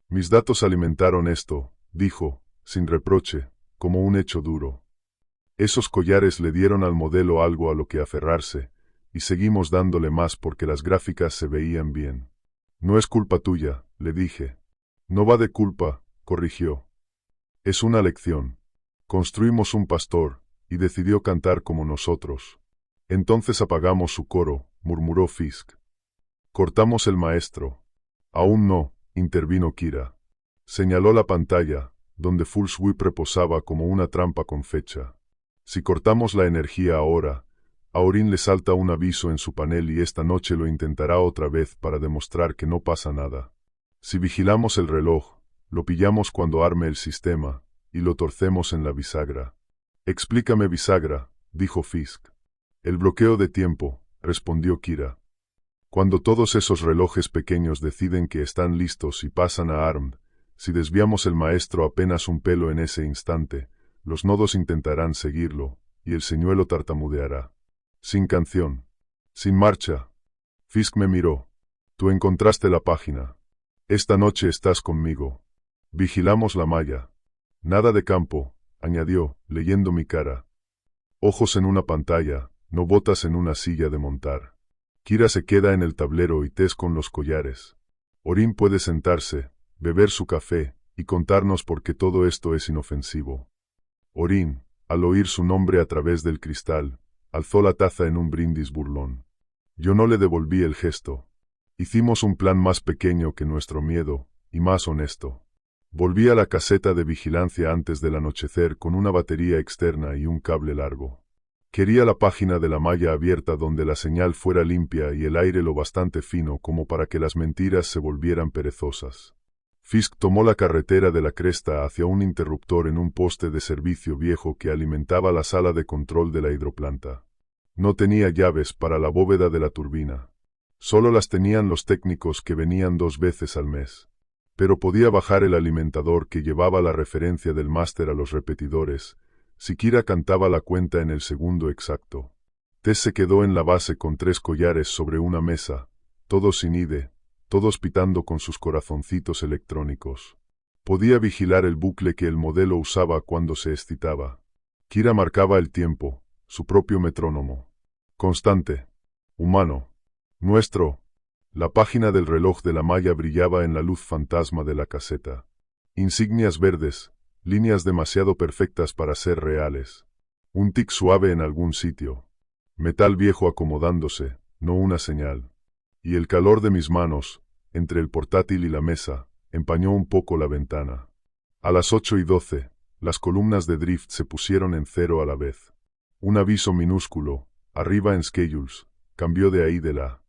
Mis datos alimentaron esto, dijo, sin reproche, como un hecho duro. Esos collares le dieron al modelo algo a lo que aferrarse, y seguimos dándole más porque las gráficas se veían bien. No es culpa tuya, le dije. No va de culpa, corrigió. Es una lección. Construimos un pastor, y decidió cantar como nosotros. Entonces apagamos su coro, murmuró Fisk. Cortamos el maestro. Aún no, intervino Kira. Señaló la pantalla, donde Full Sweep reposaba como una trampa con fecha. Si cortamos la energía ahora, a Orin le salta un aviso en su panel y esta noche lo intentará otra vez para demostrar que no pasa nada. Si vigilamos el reloj, lo pillamos cuando arme el sistema, y lo torcemos en la bisagra. Explícame bisagra, dijo Fisk. El bloqueo de tiempo, respondió Kira. Cuando todos esos relojes pequeños deciden que están listos y pasan a ARM, si desviamos el maestro apenas un pelo en ese instante, los nodos intentarán seguirlo, y el señuelo tartamudeará. Sin canción. Sin marcha. Fisk me miró. Tú encontraste la página. Esta noche estás conmigo. Vigilamos la malla. Nada de campo, añadió, leyendo mi cara. Ojos en una pantalla, no botas en una silla de montar. Kira se queda en el tablero y Tess con los collares. Orin puede sentarse, beber su café, y contarnos por qué todo esto es inofensivo. Orin, al oír su nombre a través del cristal, alzó la taza en un brindis burlón. Yo no le devolví el gesto. Hicimos un plan más pequeño que nuestro miedo, y más honesto. Volví a la caseta de vigilancia antes del anochecer con una batería externa y un cable largo. Quería la página de la malla abierta donde la señal fuera limpia y el aire lo bastante fino como para que las mentiras se volvieran perezosas. Fisk tomó la carretera de la cresta hacia un interruptor en un poste de servicio viejo que alimentaba la sala de control de la hidroplanta. No tenía llaves para la bóveda de la turbina. Solo las tenían los técnicos que venían 2 veces al mes. Pero podía bajar el alimentador que llevaba la referencia del máster a los repetidores, si Kira cantaba la cuenta en el segundo exacto. Tess se quedó en la base con 3 collares sobre una mesa, todos sin IDE, todos pitando con sus corazoncitos electrónicos. Podía vigilar el bucle que el modelo usaba cuando se excitaba. Kira marcaba el tiempo, su propio metrónomo. Constante. Humano. Nuestro. La página del reloj de la malla brillaba en la luz fantasma de la caseta. Insignias verdes, líneas demasiado perfectas para ser reales. Un tic suave en algún sitio. Metal viejo acomodándose, no una señal. Y el calor de mis manos, entre el portátil y la mesa, empañó un poco la ventana. A las 8:12, las columnas de drift se pusieron en 0 a la vez. Un aviso minúsculo, arriba en Schedules, cambió de ahí de la.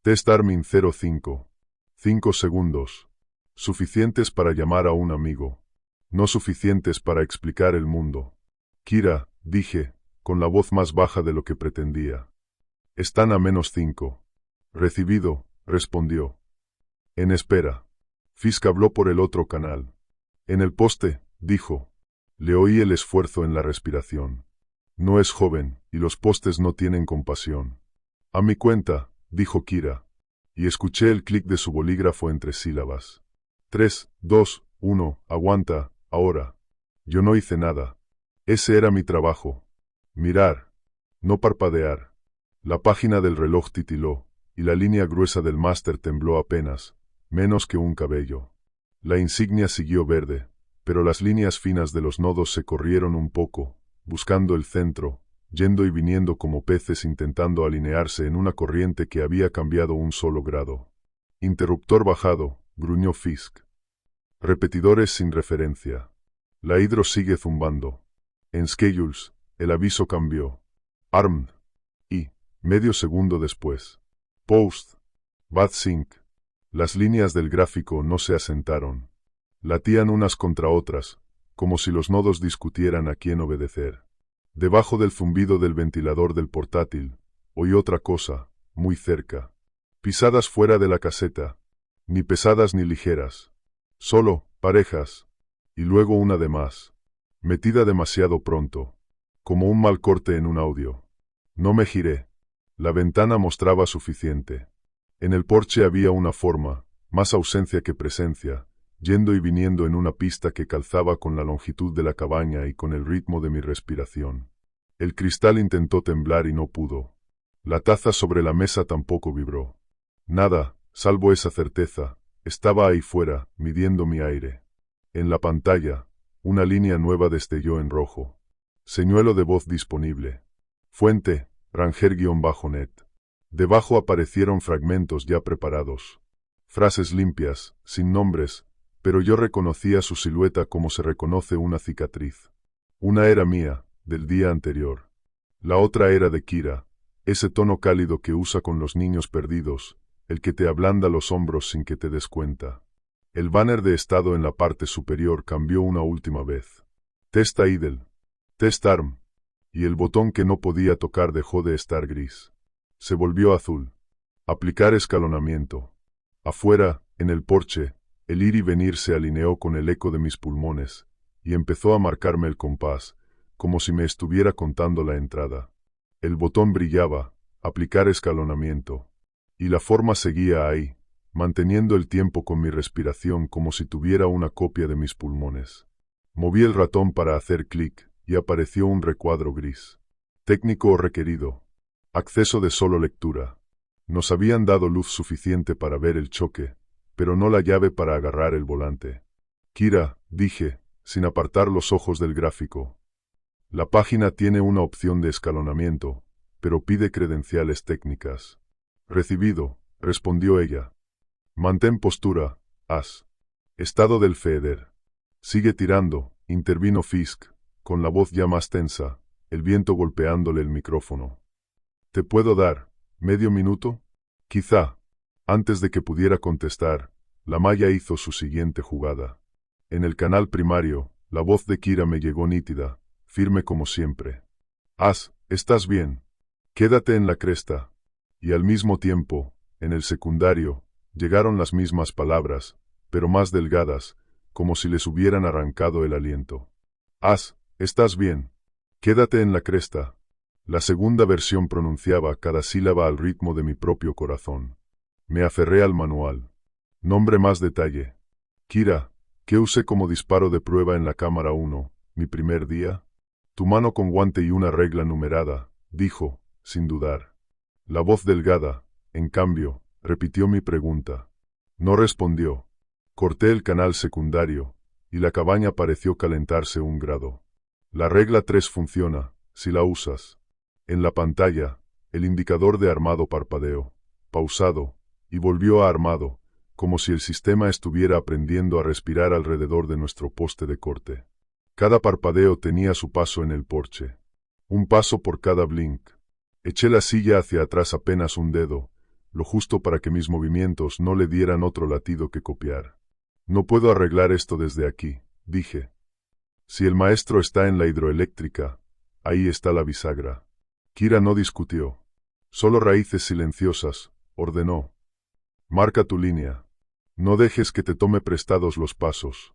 Test Armin 05. 5 segundos. Suficientes para llamar a un amigo. No suficientes para explicar el mundo. Kira, dije, con la voz más baja de lo que pretendía. Están a -5. Recibido, respondió. En espera. Fisk habló por el otro canal. En el poste, dijo. Le oí el esfuerzo en la respiración. No es joven, y los postes no tienen compasión. A mi cuenta, dijo Kira. Y escuché el clic de su bolígrafo entre sílabas. 3, 2, 1, aguanta, ahora. Yo no hice nada. Ese era mi trabajo. Mirar. No parpadear. La página del reloj titiló, y la línea gruesa del máster tembló apenas, menos que un cabello. La insignia siguió verde, pero las líneas finas de los nodos se corrieron un poco, buscando el centro, yendo y viniendo como peces intentando alinearse en una corriente que había cambiado un solo grado. Interruptor bajado, gruñó Fisk. Repetidores sin referencia. La hidro sigue zumbando. En Schedules, el aviso cambió. Armed. Y, medio segundo después. Post. Bad Sync. Las líneas del gráfico no se asentaron. Latían unas contra otras, como si los nodos discutieran a quién obedecer. Debajo del zumbido del ventilador del portátil, oí otra cosa, muy cerca. Pisadas fuera de la caseta. Ni pesadas ni ligeras. Solo, parejas. Y luego una de más. Metida demasiado pronto. Como un mal corte en un audio. No me giré. La ventana mostraba suficiente. En el porche había una forma, más ausencia que presencia, yendo y viniendo en una pista que calzaba con la longitud de la cabaña y con el ritmo de mi respiración. El cristal intentó temblar y no pudo. La taza sobre la mesa tampoco vibró. Nada, salvo esa certeza, estaba ahí fuera, midiendo mi aire. En la pantalla, una línea nueva destelló en rojo. Señuelo de voz disponible. Fuente, Ranger-net. Debajo aparecieron fragmentos ya preparados. Frases limpias, sin nombres, pero yo reconocía su silueta como se reconoce una cicatriz. Una era mía, del día anterior. La otra era de Kira, ese tono cálido que usa con los niños perdidos, el que te ablanda los hombros sin que te des cuenta. El banner de estado en la parte superior cambió una última vez. Test idle. Test arm. Y el botón que no podía tocar dejó de estar gris. Se volvió azul. Aplicar escalonamiento. Afuera, en el porche, el ir y venir se alineó con el eco de mis pulmones, y empezó a marcarme el compás, como si me estuviera contando la entrada. El botón brillaba, aplicar escalonamiento. Y la forma seguía ahí, manteniendo el tiempo con mi respiración como si tuviera una copia de mis pulmones. Moví el ratón para hacer clic, y apareció un recuadro gris. Técnico o requerido. Acceso de solo lectura. Nos habían dado luz suficiente para ver el choque, pero no la llave para agarrar el volante. Kira, dije, sin apartar los ojos del gráfico. La página tiene una opción de escalonamiento, pero pide credenciales técnicas. Recibido, respondió ella. Mantén postura, As. Estado del Feeder. Sigue tirando, intervino Fisk, con la voz ya más tensa, el viento golpeándole el micrófono. ¿Te puedo dar medio minuto? Quizá. Antes de que pudiera contestar, la malla hizo su siguiente jugada. En el canal primario, la voz de Kira me llegó nítida, firme como siempre. As, ¿estás bien? Quédate en la cresta. Y al mismo tiempo, en el secundario, llegaron las mismas palabras, pero más delgadas, como si les hubieran arrancado el aliento. As, ¿estás bien? Quédate en la cresta. La segunda versión pronunciaba cada sílaba al ritmo de mi propio corazón. Me aferré al manual. Nombre más detalle. Kira, ¿qué usé como disparo de prueba en la cámara 1, mi primer día? Tu mano con guante y una regla numerada, dijo, sin dudar. La voz delgada, en cambio, repitió mi pregunta. No respondió. Corté el canal secundario, y la cabaña pareció calentarse 1 grado. La regla 3 funciona, si la usas. En la pantalla, el indicador de armado parpadeó, pausado, y volvió a armado, como si el sistema estuviera aprendiendo a respirar alrededor de nuestro poste de corte. Cada parpadeo tenía su paso en el porche. Un paso por cada blink. Eché la silla hacia atrás apenas un dedo, lo justo para que mis movimientos no le dieran otro latido que copiar. No puedo arreglar esto desde aquí, dije. Si el maestro está en la hidroeléctrica, ahí está la bisagra. Kira no discutió. Solo raíces silenciosas, ordenó. Marca tu línea. No dejes que te tome prestados los pasos.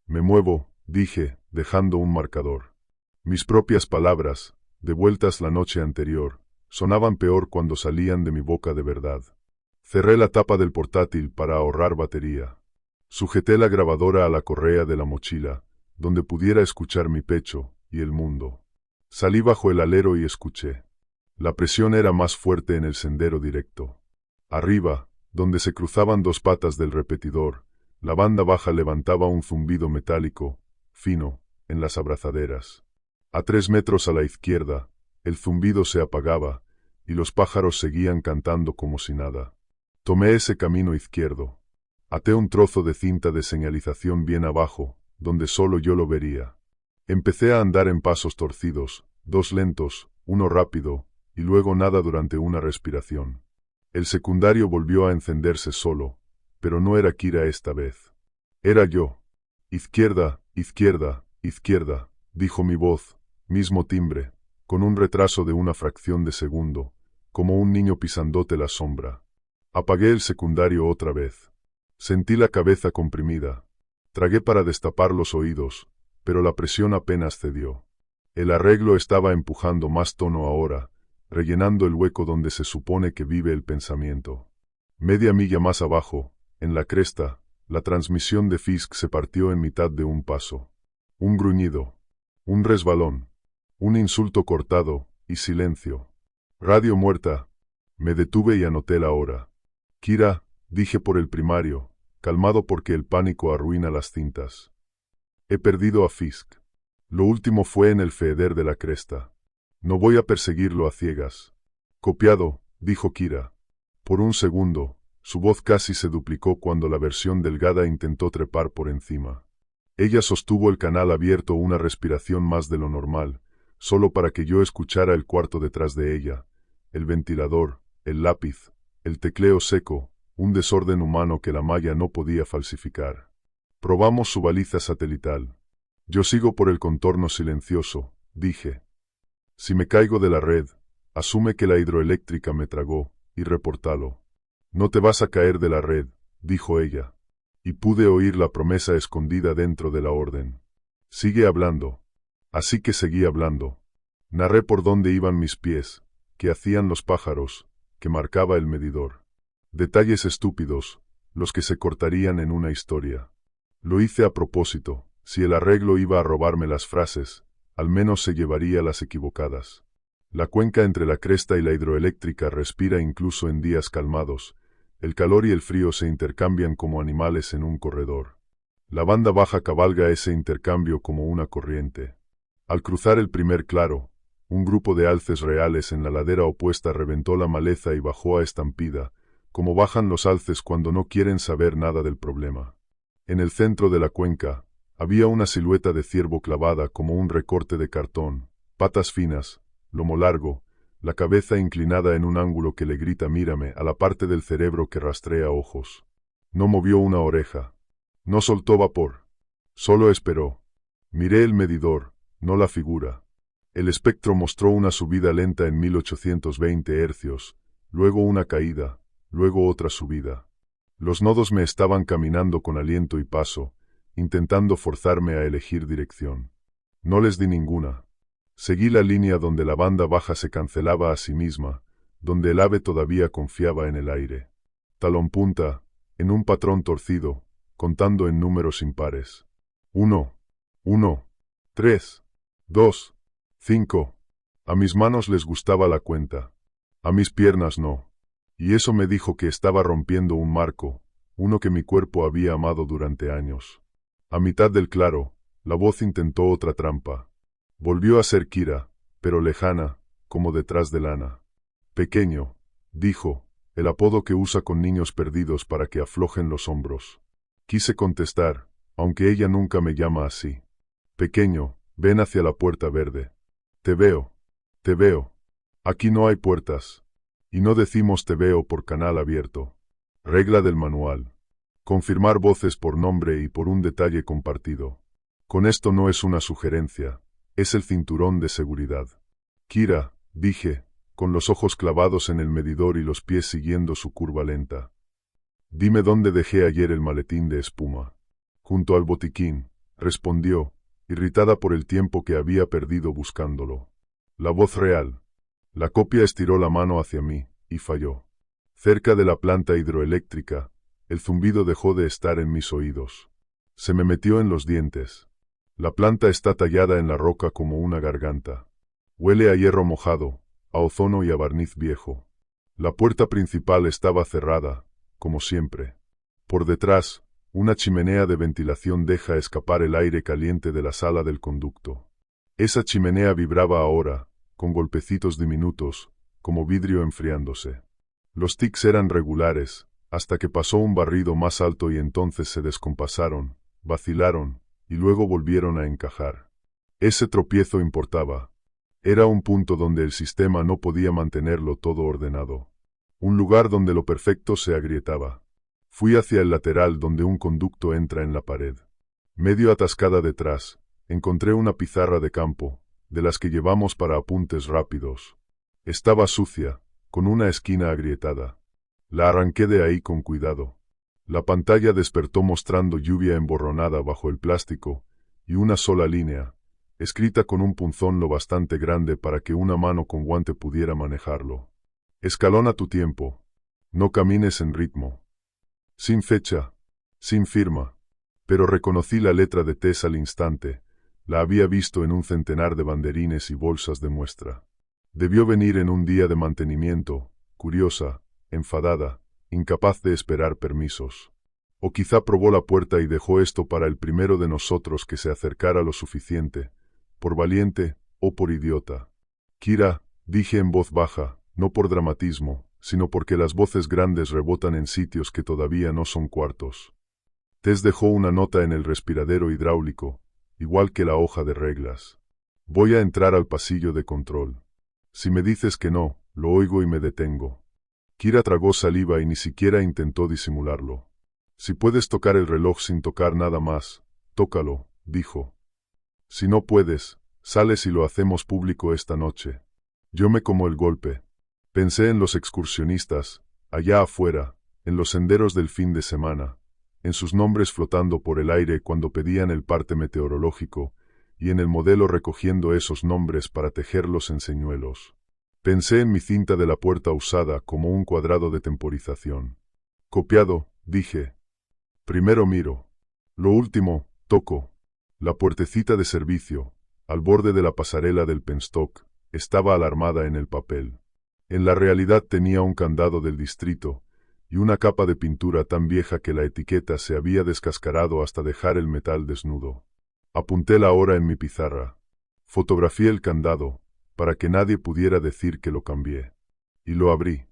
Me muevo, dije, dejando un marcador. Mis propias palabras, devueltas la noche anterior, sonaban peor cuando salían de mi boca de verdad. Cerré la tapa del portátil para ahorrar batería. Sujeté la grabadora a la correa de la mochila, donde pudiera escuchar mi pecho y el mundo. Salí bajo el alero y escuché. La presión era más fuerte en el sendero directo. Arriba, donde se cruzaban 2 patas del repetidor, la banda baja levantaba un zumbido metálico, fino, en las abrazaderas. A 3 metros a la izquierda, el zumbido se apagaba, y los pájaros seguían cantando como si nada. Tomé ese camino izquierdo. Até un trozo de cinta de señalización bien abajo, donde solo yo lo vería. Empecé a andar en pasos torcidos, 2 lentos, 1 rápido, y luego nada durante una respiración. El secundario volvió a encenderse solo, pero no era Kira esta vez. Era yo. Izquierda, izquierda, izquierda, dijo mi voz, mismo timbre, con un retraso de una fracción de segundo, como un niño pisándote la sombra. Apagué el secundario otra vez. Sentí la cabeza comprimida. Tragué para destapar los oídos, pero la presión apenas cedió. El arreglo estaba empujando más tono ahora, rellenando el hueco donde se supone que vive el pensamiento. Media milla más abajo, en la cresta, la transmisión de Fisk se partió en mitad de un paso. Un gruñido. Un resbalón. Un insulto cortado, y silencio. Radio muerta. Me detuve y anoté la hora. Kira, dije por el primario, calmado porque el pánico arruina las cintas. He perdido a Fisk. Lo último fue en el Feeder de la cresta. No voy a perseguirlo a ciegas. Copiado, dijo Kira. Por un segundo, su voz casi se duplicó cuando la versión delgada intentó trepar por encima. Ella sostuvo el canal abierto una respiración más de lo normal, solo para que yo escuchara el cuarto detrás de ella, el ventilador, el lápiz, el tecleo seco, un desorden humano que la malla no podía falsificar. Probamos su baliza satelital. Yo sigo por el contorno silencioso, dije. Si me caigo de la red, asume que la hidroeléctrica me tragó, y reportalo. No te vas a caer de la red, dijo ella. Y pude oír la promesa escondida dentro de la orden. Sigue hablando. Así que seguí hablando. Narré por dónde iban mis pies, qué hacían los pájaros, que marcaba el medidor. Detalles estúpidos, los que se cortarían en una historia. Lo hice a propósito, si el arreglo iba a robarme las frases, al menos se llevaría las equivocadas. La cuenca entre la cresta y la hidroeléctrica respira incluso en días calmados. El calor y el frío se intercambian como animales en un corredor. La banda baja cabalga ese intercambio como una corriente. Al cruzar el primer claro, un grupo de alces reales en la ladera opuesta reventó la maleza y bajó a estampida, como bajan los alces cuando no quieren saber nada del problema. En el centro de la cuenca, había una silueta de ciervo clavada como un recorte de cartón, patas finas, lomo largo, la cabeza inclinada en un ángulo que le grita mírame a la parte del cerebro que rastrea ojos. No movió una oreja. No soltó vapor. Solo esperó. Miré el medidor, no la figura. El espectro mostró una subida lenta en 1820 hercios, luego una caída, luego otra subida. Los nodos me estaban caminando con aliento y paso, intentando forzarme a elegir dirección. No les di ninguna. Seguí la línea donde la banda baja se cancelaba a sí misma, donde el ave todavía confiaba en el aire. Talón punta, en un patrón torcido, contando en números impares. 1, 1, 3, 2, 5. A mis manos les gustaba la cuenta. A mis piernas no. Y eso me dijo que estaba rompiendo un marco, uno que mi cuerpo había amado durante años. A mitad del claro, la voz intentó otra trampa. Volvió a ser Kira, pero lejana, como detrás de lana. Pequeño, dijo, el apodo que usa con niños perdidos para que aflojen los hombros. Quise contestar, aunque ella nunca me llama así. Pequeño, ven hacia la puerta verde. Te veo. Te veo. Aquí no hay puertas. Y no decimos te veo por canal abierto. Regla del manual. Confirmar voces por nombre y por un detalle compartido. Con esto no es una sugerencia, es el cinturón de seguridad. Kira, dije, con los ojos clavados en el medidor y los pies siguiendo su curva lenta. Dime dónde dejé ayer el maletín de espuma. Junto al botiquín, respondió, irritada por el tiempo que había perdido buscándolo. La voz real. La copia estiró la mano hacia mí, y falló. Cerca de la planta hidroeléctrica, el zumbido dejó de estar en mis oídos. Se me metió en los dientes. La planta está tallada en la roca como una garganta. Huele a hierro mojado, a ozono y a barniz viejo. La puerta principal estaba cerrada, como siempre. Por detrás, una chimenea de ventilación deja escapar el aire caliente de la sala del conducto. Esa chimenea vibraba ahora, con golpecitos diminutos, como vidrio enfriándose. Los tics eran regulares, hasta que pasó un barrido más alto y entonces se descompasaron, vacilaron, y luego volvieron a encajar. Ese tropiezo importaba. Era un punto donde el sistema no podía mantenerlo todo ordenado. Un lugar donde lo perfecto se agrietaba. Fui hacia el lateral donde un conducto entra en la pared. Medio atascada detrás, encontré una pizarra de campo, de las que llevamos para apuntes rápidos. Estaba sucia, con una esquina agrietada. La arranqué de ahí con cuidado. La pantalla despertó mostrando lluvia emborronada bajo el plástico, y una sola línea, escrita con un punzón lo bastante grande para que una mano con guante pudiera manejarlo. Escalona tu tiempo. No camines en ritmo. Sin fecha. Sin firma. Pero reconocí la letra de Tess al instante. La había visto en un centenar de banderines y bolsas de muestra. Debió venir en un día de mantenimiento, curiosa, enfadada, incapaz de esperar permisos. O quizá probó la puerta y dejó esto para el primero de nosotros que se acercara lo suficiente, por valiente o por idiota. Kira, dije en voz baja, no por dramatismo, sino porque las voces grandes rebotan en sitios que todavía no son cuartos. Tess dejó una nota en el respiradero hidráulico, igual que la hoja de reglas. Voy a entrar al pasillo de control. Si me dices que no, lo oigo y me detengo. Kira tragó saliva y ni siquiera intentó disimularlo. Si puedes tocar el reloj sin tocar nada más, tócalo, dijo. Si no puedes, sales y lo hacemos público esta noche. Yo me como el golpe. Pensé en los excursionistas, allá afuera, en los senderos del fin de semana, en sus nombres flotando por el aire cuando pedían el parte meteorológico, y en el modelo recogiendo esos nombres para tejerlos en señuelos. Pensé en mi cinta de la puerta usada como un cuadrado de temporización. Copiado, dije. Primero miro. Lo último, toco. La puertecita de servicio, al borde de la pasarela del penstock, estaba alarmada en el papel. En la realidad tenía un candado del distrito, y una capa de pintura tan vieja que la etiqueta se había descascarado hasta dejar el metal desnudo. Apunté la hora en mi pizarra. Fotografié el candado, para que nadie pudiera decir que lo cambié. Y lo abrí.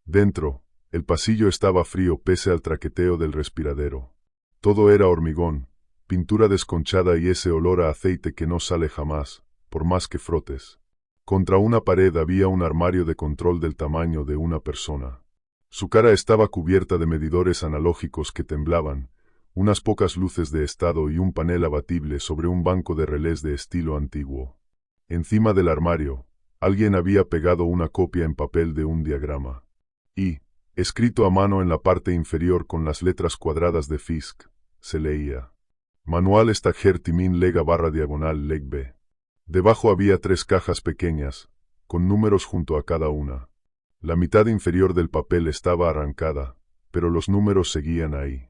Dentro, el pasillo estaba frío pese al traqueteo del respiradero. Todo era hormigón, pintura desconchada y ese olor a aceite que no sale jamás, por más que frotes. Contra una pared había un armario de control del tamaño de una persona. Su cara estaba cubierta de medidores analógicos que temblaban, unas pocas luces de estado y un panel abatible sobre un banco de relés de estilo antiguo. Encima del armario, alguien había pegado una copia en papel de un diagrama. Y, escrito a mano en la parte inferior con las letras cuadradas de Fisk, se leía: Manual Stagger Timin Lega /diagonal Leg B. Debajo había 3 cajas pequeñas, con números junto a cada una. La mitad inferior del papel estaba arrancada, pero los números seguían ahí.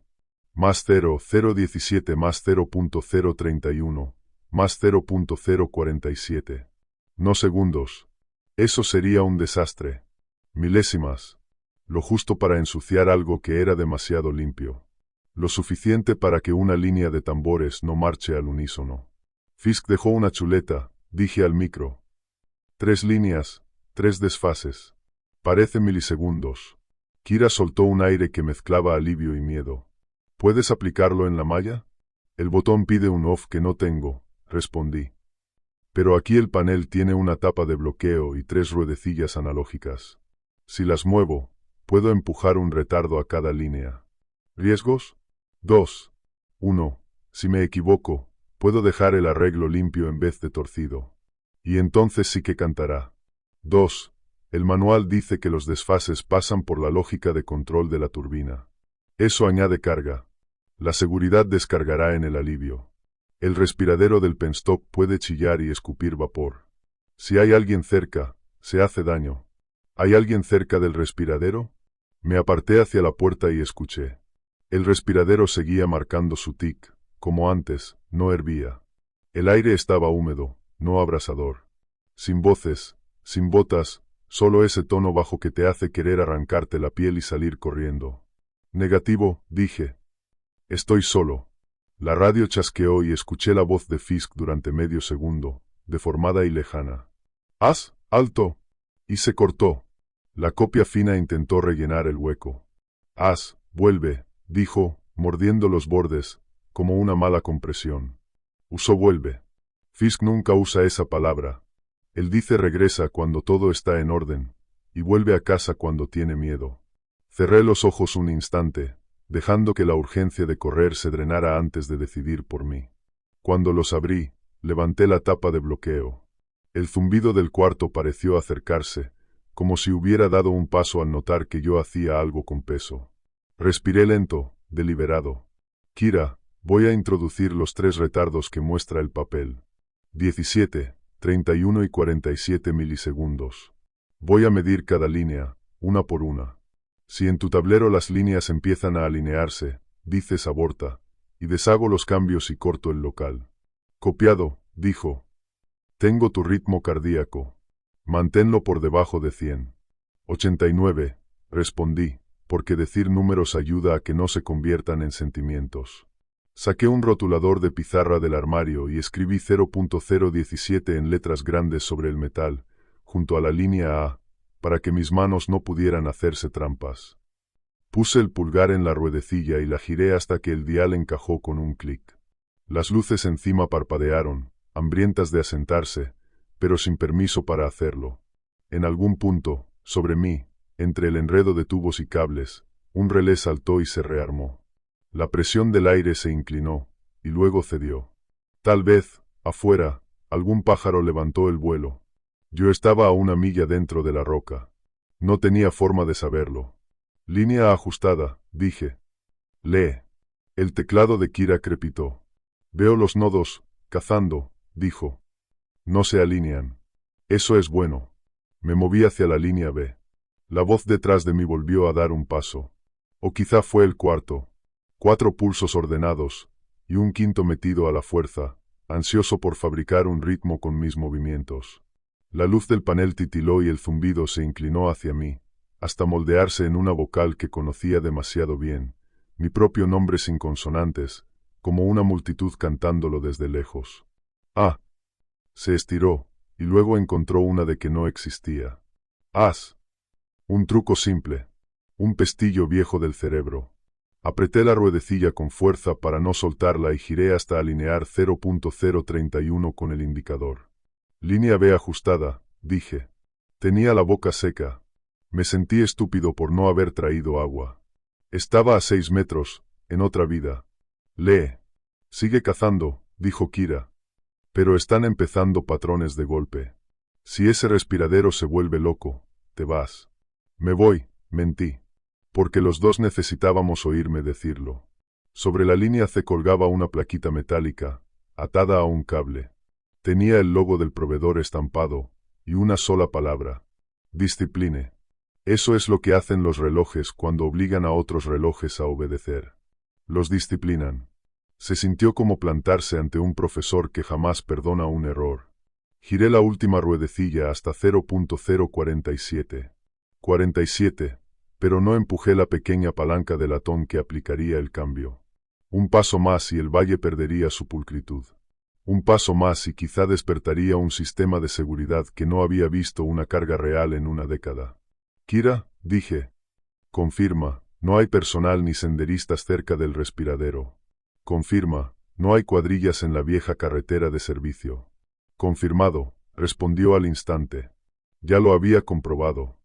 Más 0, 017 más 0.031, más 0.047. No segundos. Eso sería un desastre. Milésimas. Lo justo para ensuciar algo que era demasiado limpio. Lo suficiente para que una línea de tambores no marche al unísono. Fisk dejó una chuleta, dije al micro. 3 líneas, 3 desfases. Parece milisegundos. Kira soltó un aire que mezclaba alivio y miedo. ¿Puedes aplicarlo en la malla? El botón pide un off que no tengo, respondí. Pero aquí el panel tiene una tapa de bloqueo y 3 ruedecillas analógicas. Si las muevo, puedo empujar un retardo a cada línea. ¿Riesgos? 2. 1. Si me equivoco, puedo dejar el arreglo limpio en vez de torcido. Y entonces sí que cantará. 2. El manual dice que los desfases pasan por la lógica de control de la turbina. Eso añade carga. La seguridad descargará en el alivio. El respiradero del penstock puede chillar y escupir vapor. Si hay alguien cerca, se hace daño. ¿Hay alguien cerca del respiradero? Me aparté hacia la puerta y escuché. El respiradero seguía marcando su tic, como antes, no hervía. El aire estaba húmedo, no abrasador. Sin voces, sin botas, solo ese tono bajo que te hace querer arrancarte la piel y salir corriendo. Negativo, dije. Estoy solo. La radio chasqueó y escuché la voz de Fisk durante medio segundo, deformada y lejana. ¡Haz, alto! Y se cortó. La copia fina intentó rellenar el hueco. ¡Haz, vuelve! Dijo, mordiendo los bordes, como una mala compresión. Usó vuelve. Fisk nunca usa esa palabra. Él dice regresa cuando todo está en orden, y vuelve a casa cuando tiene miedo. Cerré los ojos un instante, dejando que la urgencia de correr se drenara antes de decidir por mí. Cuando los abrí, levanté la tapa de bloqueo. El zumbido del cuarto pareció acercarse, como si hubiera dado un paso al notar que yo hacía algo con peso. Respiré lento, deliberado. Kira, voy a introducir los 3 retardos que muestra el papel. 17, 31 y 47 milisegundos. Voy a medir cada línea, una por una. Si en tu tablero las líneas empiezan a alinearse, dices aborta, y deshago los cambios y corto el local. Copiado, dijo. Tengo tu ritmo cardíaco. Manténlo por debajo de 100. 89, respondí, porque decir números ayuda a que no se conviertan en sentimientos. Saqué un rotulador de pizarra del armario y escribí 0.017 en letras grandes sobre el metal, junto a la línea A, para que mis manos no pudieran hacerse trampas. Puse el pulgar en la ruedecilla y la giré hasta que el dial encajó con un clic. Las luces encima parpadearon, hambrientas de asentarse, pero sin permiso para hacerlo. En algún punto, sobre mí, entre el enredo de tubos y cables, un relé saltó y se rearmó. La presión del aire se inclinó, y luego cedió. Tal vez, afuera, algún pájaro levantó el vuelo. Yo estaba a 1 milla dentro de la roca. No tenía forma de saberlo. Línea ajustada, dije. Lee. El teclado de Kira crepitó. Veo los nodos, cazando, dijo. No se alinean. Eso es bueno. Me moví hacia la línea B. La voz detrás de mí volvió a dar un paso. O quizá fue el cuarto. 4 pulsos ordenados, y un quinto metido a la fuerza, ansioso por fabricar un ritmo con mis movimientos. La luz del panel titiló y el zumbido se inclinó hacia mí, hasta moldearse en una vocal que conocía demasiado bien, mi propio nombre sin consonantes, como una multitud cantándolo desde lejos. Ah. Se estiró, y luego encontró una de que no existía. As. Un truco simple. Un pestillo viejo del cerebro. Apreté la ruedecilla con fuerza para no soltarla y giré hasta alinear 0.031 con el indicador. Línea B ajustada, dije. Tenía la boca seca. Me sentí estúpido por no haber traído agua. Estaba a 6 metros, en otra vida. Lee. Sigue cazando, dijo Kira. Pero están empezando patrones de golpe. Si ese respiradero se vuelve loco, te vas. Me voy, mentí. Porque los dos necesitábamos oírme decirlo. Sobre la línea C colgaba una plaquita metálica, atada a un cable. Tenía el logo del proveedor estampado, y una sola palabra. Discipline. Eso es lo que hacen los relojes cuando obligan a otros relojes a obedecer. Los disciplinan. Se sintió como plantarse ante un profesor que jamás perdona un error. Giré la última ruedecilla hasta 0.047. 47. Pero no empujé la pequeña palanca de latón que aplicaría el cambio. Un paso más y el valle perdería su pulcritud. Un paso más y quizá despertaría un sistema de seguridad que no había visto una carga real en una década. Kira, dije. Confirma, no hay personal ni senderistas cerca del respiradero. Confirma, no hay cuadrillas en la vieja carretera de servicio. Confirmado, respondió al instante. Ya lo había comprobado.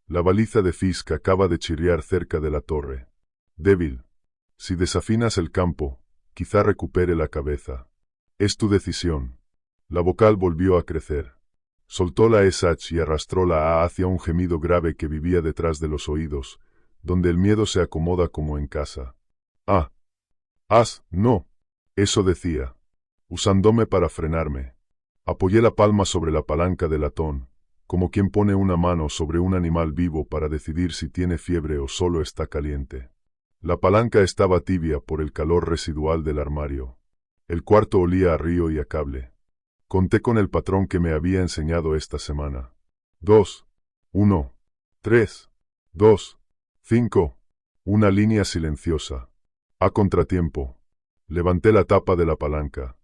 La baliza de Fisk acaba de chirriar cerca de la torre. Débil. Si desafinas el campo, quizá recupere la cabeza. Es tu decisión. La vocal volvió a crecer. Soltó la SH y arrastró la A hacia un gemido grave que vivía detrás de los oídos, donde el miedo se acomoda como en casa. Ah. No. Eso decía. Usándome para frenarme. Apoyé la palma sobre la palanca de latón, como quien pone una mano sobre un animal vivo para decidir si tiene fiebre o solo está caliente. La palanca estaba tibia por el calor residual del armario. El cuarto olía a río y a cable. Conté con el patrón que me había enseñado esta semana. 2, 1, 3, 2, 5. Una línea silenciosa. A contratiempo. Levanté la tapa de la palanca.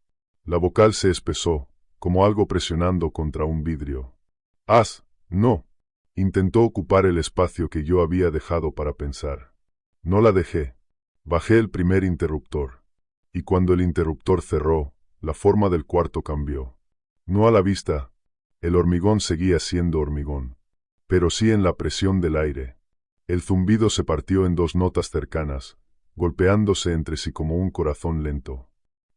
La vocal se espesó, como algo presionando contra un vidrio. No. Intentó ocupar el espacio que yo había dejado para pensar. No la dejé. Bajé el primer interruptor. Y cuando el interruptor cerró, la forma del cuarto cambió. No a la vista. El hormigón seguía siendo hormigón. Pero sí en la presión del aire. El zumbido se partió en 2 notas cercanas, golpeándose entre sí como un corazón lento.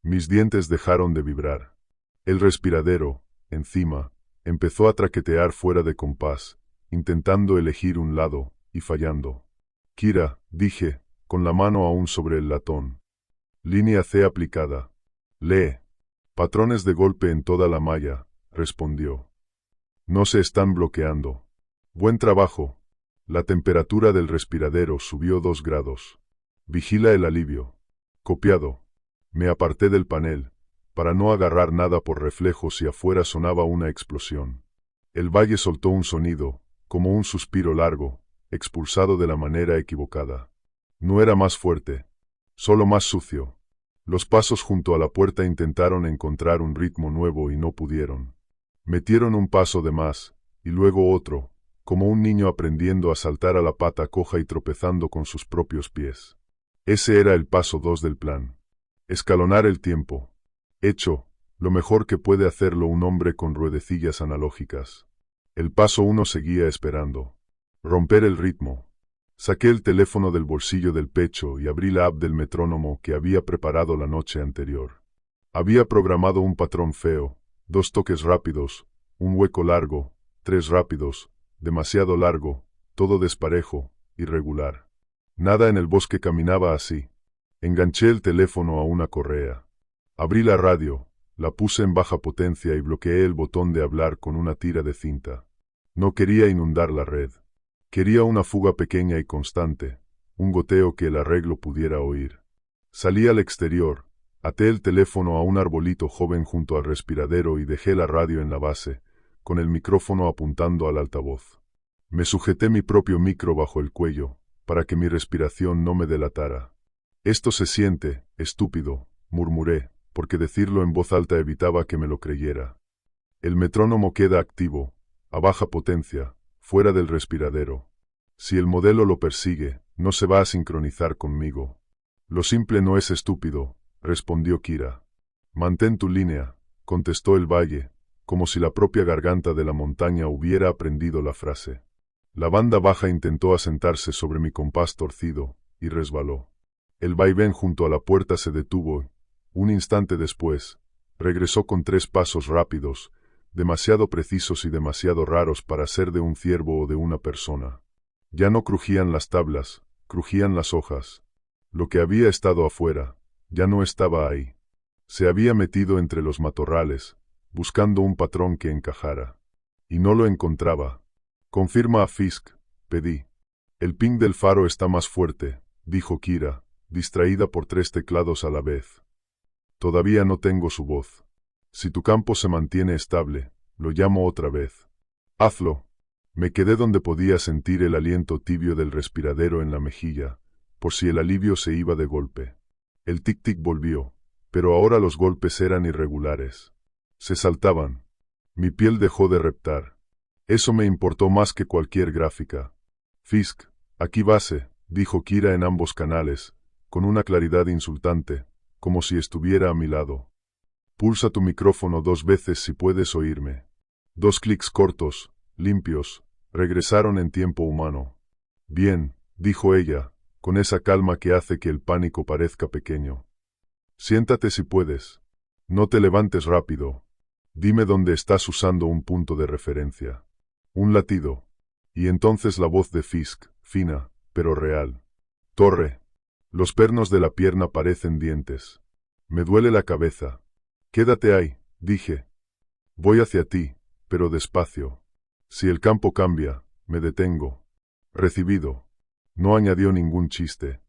Mis dientes dejaron de vibrar. El respiradero, encima, empezó a traquetear fuera de compás, intentando elegir un lado, y fallando. Kira, dije, con la mano aún sobre el latón. Línea C aplicada. Lee. Patrones de golpe en toda la malla, respondió. No se están bloqueando. Buen trabajo. La temperatura del respiradero subió 2 grados. Vigila el alivio. Copiado. Me aparté del panel, para no agarrar nada por reflejo si afuera sonaba una explosión. El valle soltó un sonido, como un suspiro largo, expulsado de la manera equivocada. No era más fuerte, solo más sucio. Los pasos junto a la puerta intentaron encontrar un ritmo nuevo y no pudieron. Metieron un paso de más, y luego otro, como un niño aprendiendo a saltar a la pata coja y tropezando con sus propios pies. Ese era el paso 2 del plan. Escalonar el tiempo. Hecho, lo mejor que puede hacerlo un hombre con ruedecillas analógicas. El paso 1 seguía esperando. Romper el ritmo. Saqué el teléfono del bolsillo del pecho y abrí la app del metrónomo que había preparado la noche anterior. Había programado un patrón feo, 2 toques rápidos, un hueco largo, 3 rápidos, demasiado largo, todo desparejo, irregular. Nada en el bosque caminaba así. Enganché el teléfono a una correa. Abrí la radio, la puse en baja potencia y bloqueé el botón de hablar con una tira de cinta. No quería inundar la red. Quería una fuga pequeña y constante, un goteo que el arreglo pudiera oír. Salí al exterior, até el teléfono a un arbolito joven junto al respiradero y dejé la radio en la base, con el micrófono apuntando al altavoz. Me sujeté mi propio micro bajo el cuello, para que mi respiración no me delatara. Esto se siente, estúpido, murmuré, porque decirlo en voz alta evitaba que me lo creyera. El metrónomo queda activo, a baja potencia, fuera del respiradero. Si el modelo lo persigue, no se va a sincronizar conmigo. Lo simple no es estúpido, respondió Kira. Mantén tu línea, contestó el valle, como si la propia garganta de la montaña hubiera aprendido la frase. La banda baja intentó asentarse sobre mi compás torcido, y resbaló. El vaivén junto a la puerta se detuvo. Un instante después, regresó con 3 pasos rápidos, demasiado precisos y demasiado raros para ser de un ciervo o de una persona. Ya no crujían las tablas, crujían las hojas. Lo que había estado afuera, ya no estaba ahí. Se había metido entre los matorrales, buscando un patrón que encajara. Y no lo encontraba. Confirma a Fisk, pedí. El ping del faro está más fuerte, dijo Kira, distraída por 3 teclados a la vez. Todavía no tengo su voz. Si tu campo se mantiene estable, lo llamo otra vez. Hazlo. Me quedé donde podía sentir el aliento tibio del respiradero en la mejilla, por si el alivio se iba de golpe. El tic-tic volvió, pero ahora los golpes eran irregulares. Se saltaban. Mi piel dejó de reptar. Eso me importó más que cualquier gráfica. Fisk, aquí base, dijo Kira en ambos canales, con una claridad insultante, como si estuviera a mi lado. Pulsa tu micrófono 2 veces si puedes oírme. 2 clics cortos, limpios, regresaron en tiempo humano. Bien, dijo ella, con esa calma que hace que el pánico parezca pequeño. Siéntate si puedes. No te levantes rápido. Dime dónde estás usando un punto de referencia. Un latido. Y entonces la voz de Fisk, fina, pero real. Torre. Los pernos de la pierna parecen dientes. Me duele la cabeza. Quédate ahí, dije. Voy hacia ti, pero despacio. Si el campo cambia, me detengo. Recibido. No añadió ningún chiste.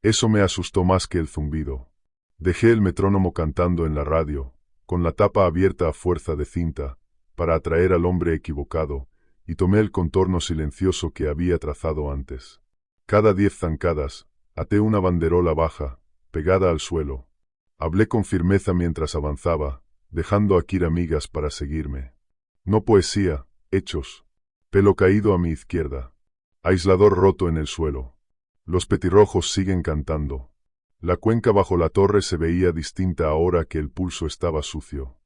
Eso me asustó más que el zumbido. Dejé el metrónomo cantando en la radio, con la tapa abierta a fuerza de cinta, para atraer al hombre equivocado, y tomé el contorno silencioso que había trazado antes. Cada 10 zancadas, até una banderola baja, pegada al suelo. Hablé con firmeza mientras avanzaba, dejando a Kira migas para seguirme. No poesía, hechos. Pelo caído a mi izquierda. Aislador roto en el suelo. Los petirrojos siguen cantando. La cuenca bajo la torre se veía distinta ahora que el pulso estaba sucio.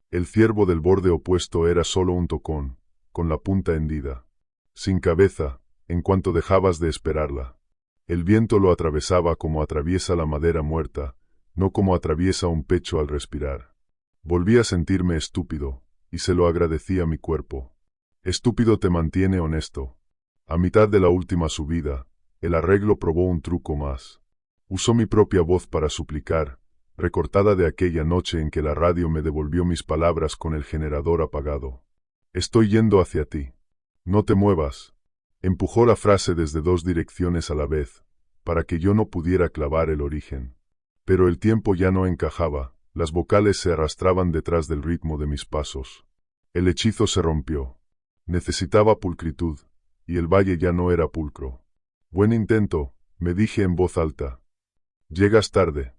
El ciervo del borde opuesto era solo un tocón, con la punta hendida. Sin cabeza, en cuanto dejabas de esperarla. El viento lo atravesaba como atraviesa la madera muerta, no como atraviesa un pecho al respirar. Volví a sentirme estúpido, y se lo agradecí a mi cuerpo. Estúpido te mantiene honesto. A mitad de la última subida, el arreglo probó un truco más. Usó mi propia voz para suplicar, recortada de aquella noche en que la radio me devolvió mis palabras con el generador apagado. Estoy yendo hacia ti. No te muevas. Empujó la frase desde dos direcciones a la vez, para que yo no pudiera clavar el origen. Pero el tiempo ya no encajaba, las vocales se arrastraban detrás del ritmo de mis pasos. El hechizo se rompió. Necesitaba pulcritud, y el valle ya no era pulcro. Buen intento, me dije en voz alta. Llegas tarde.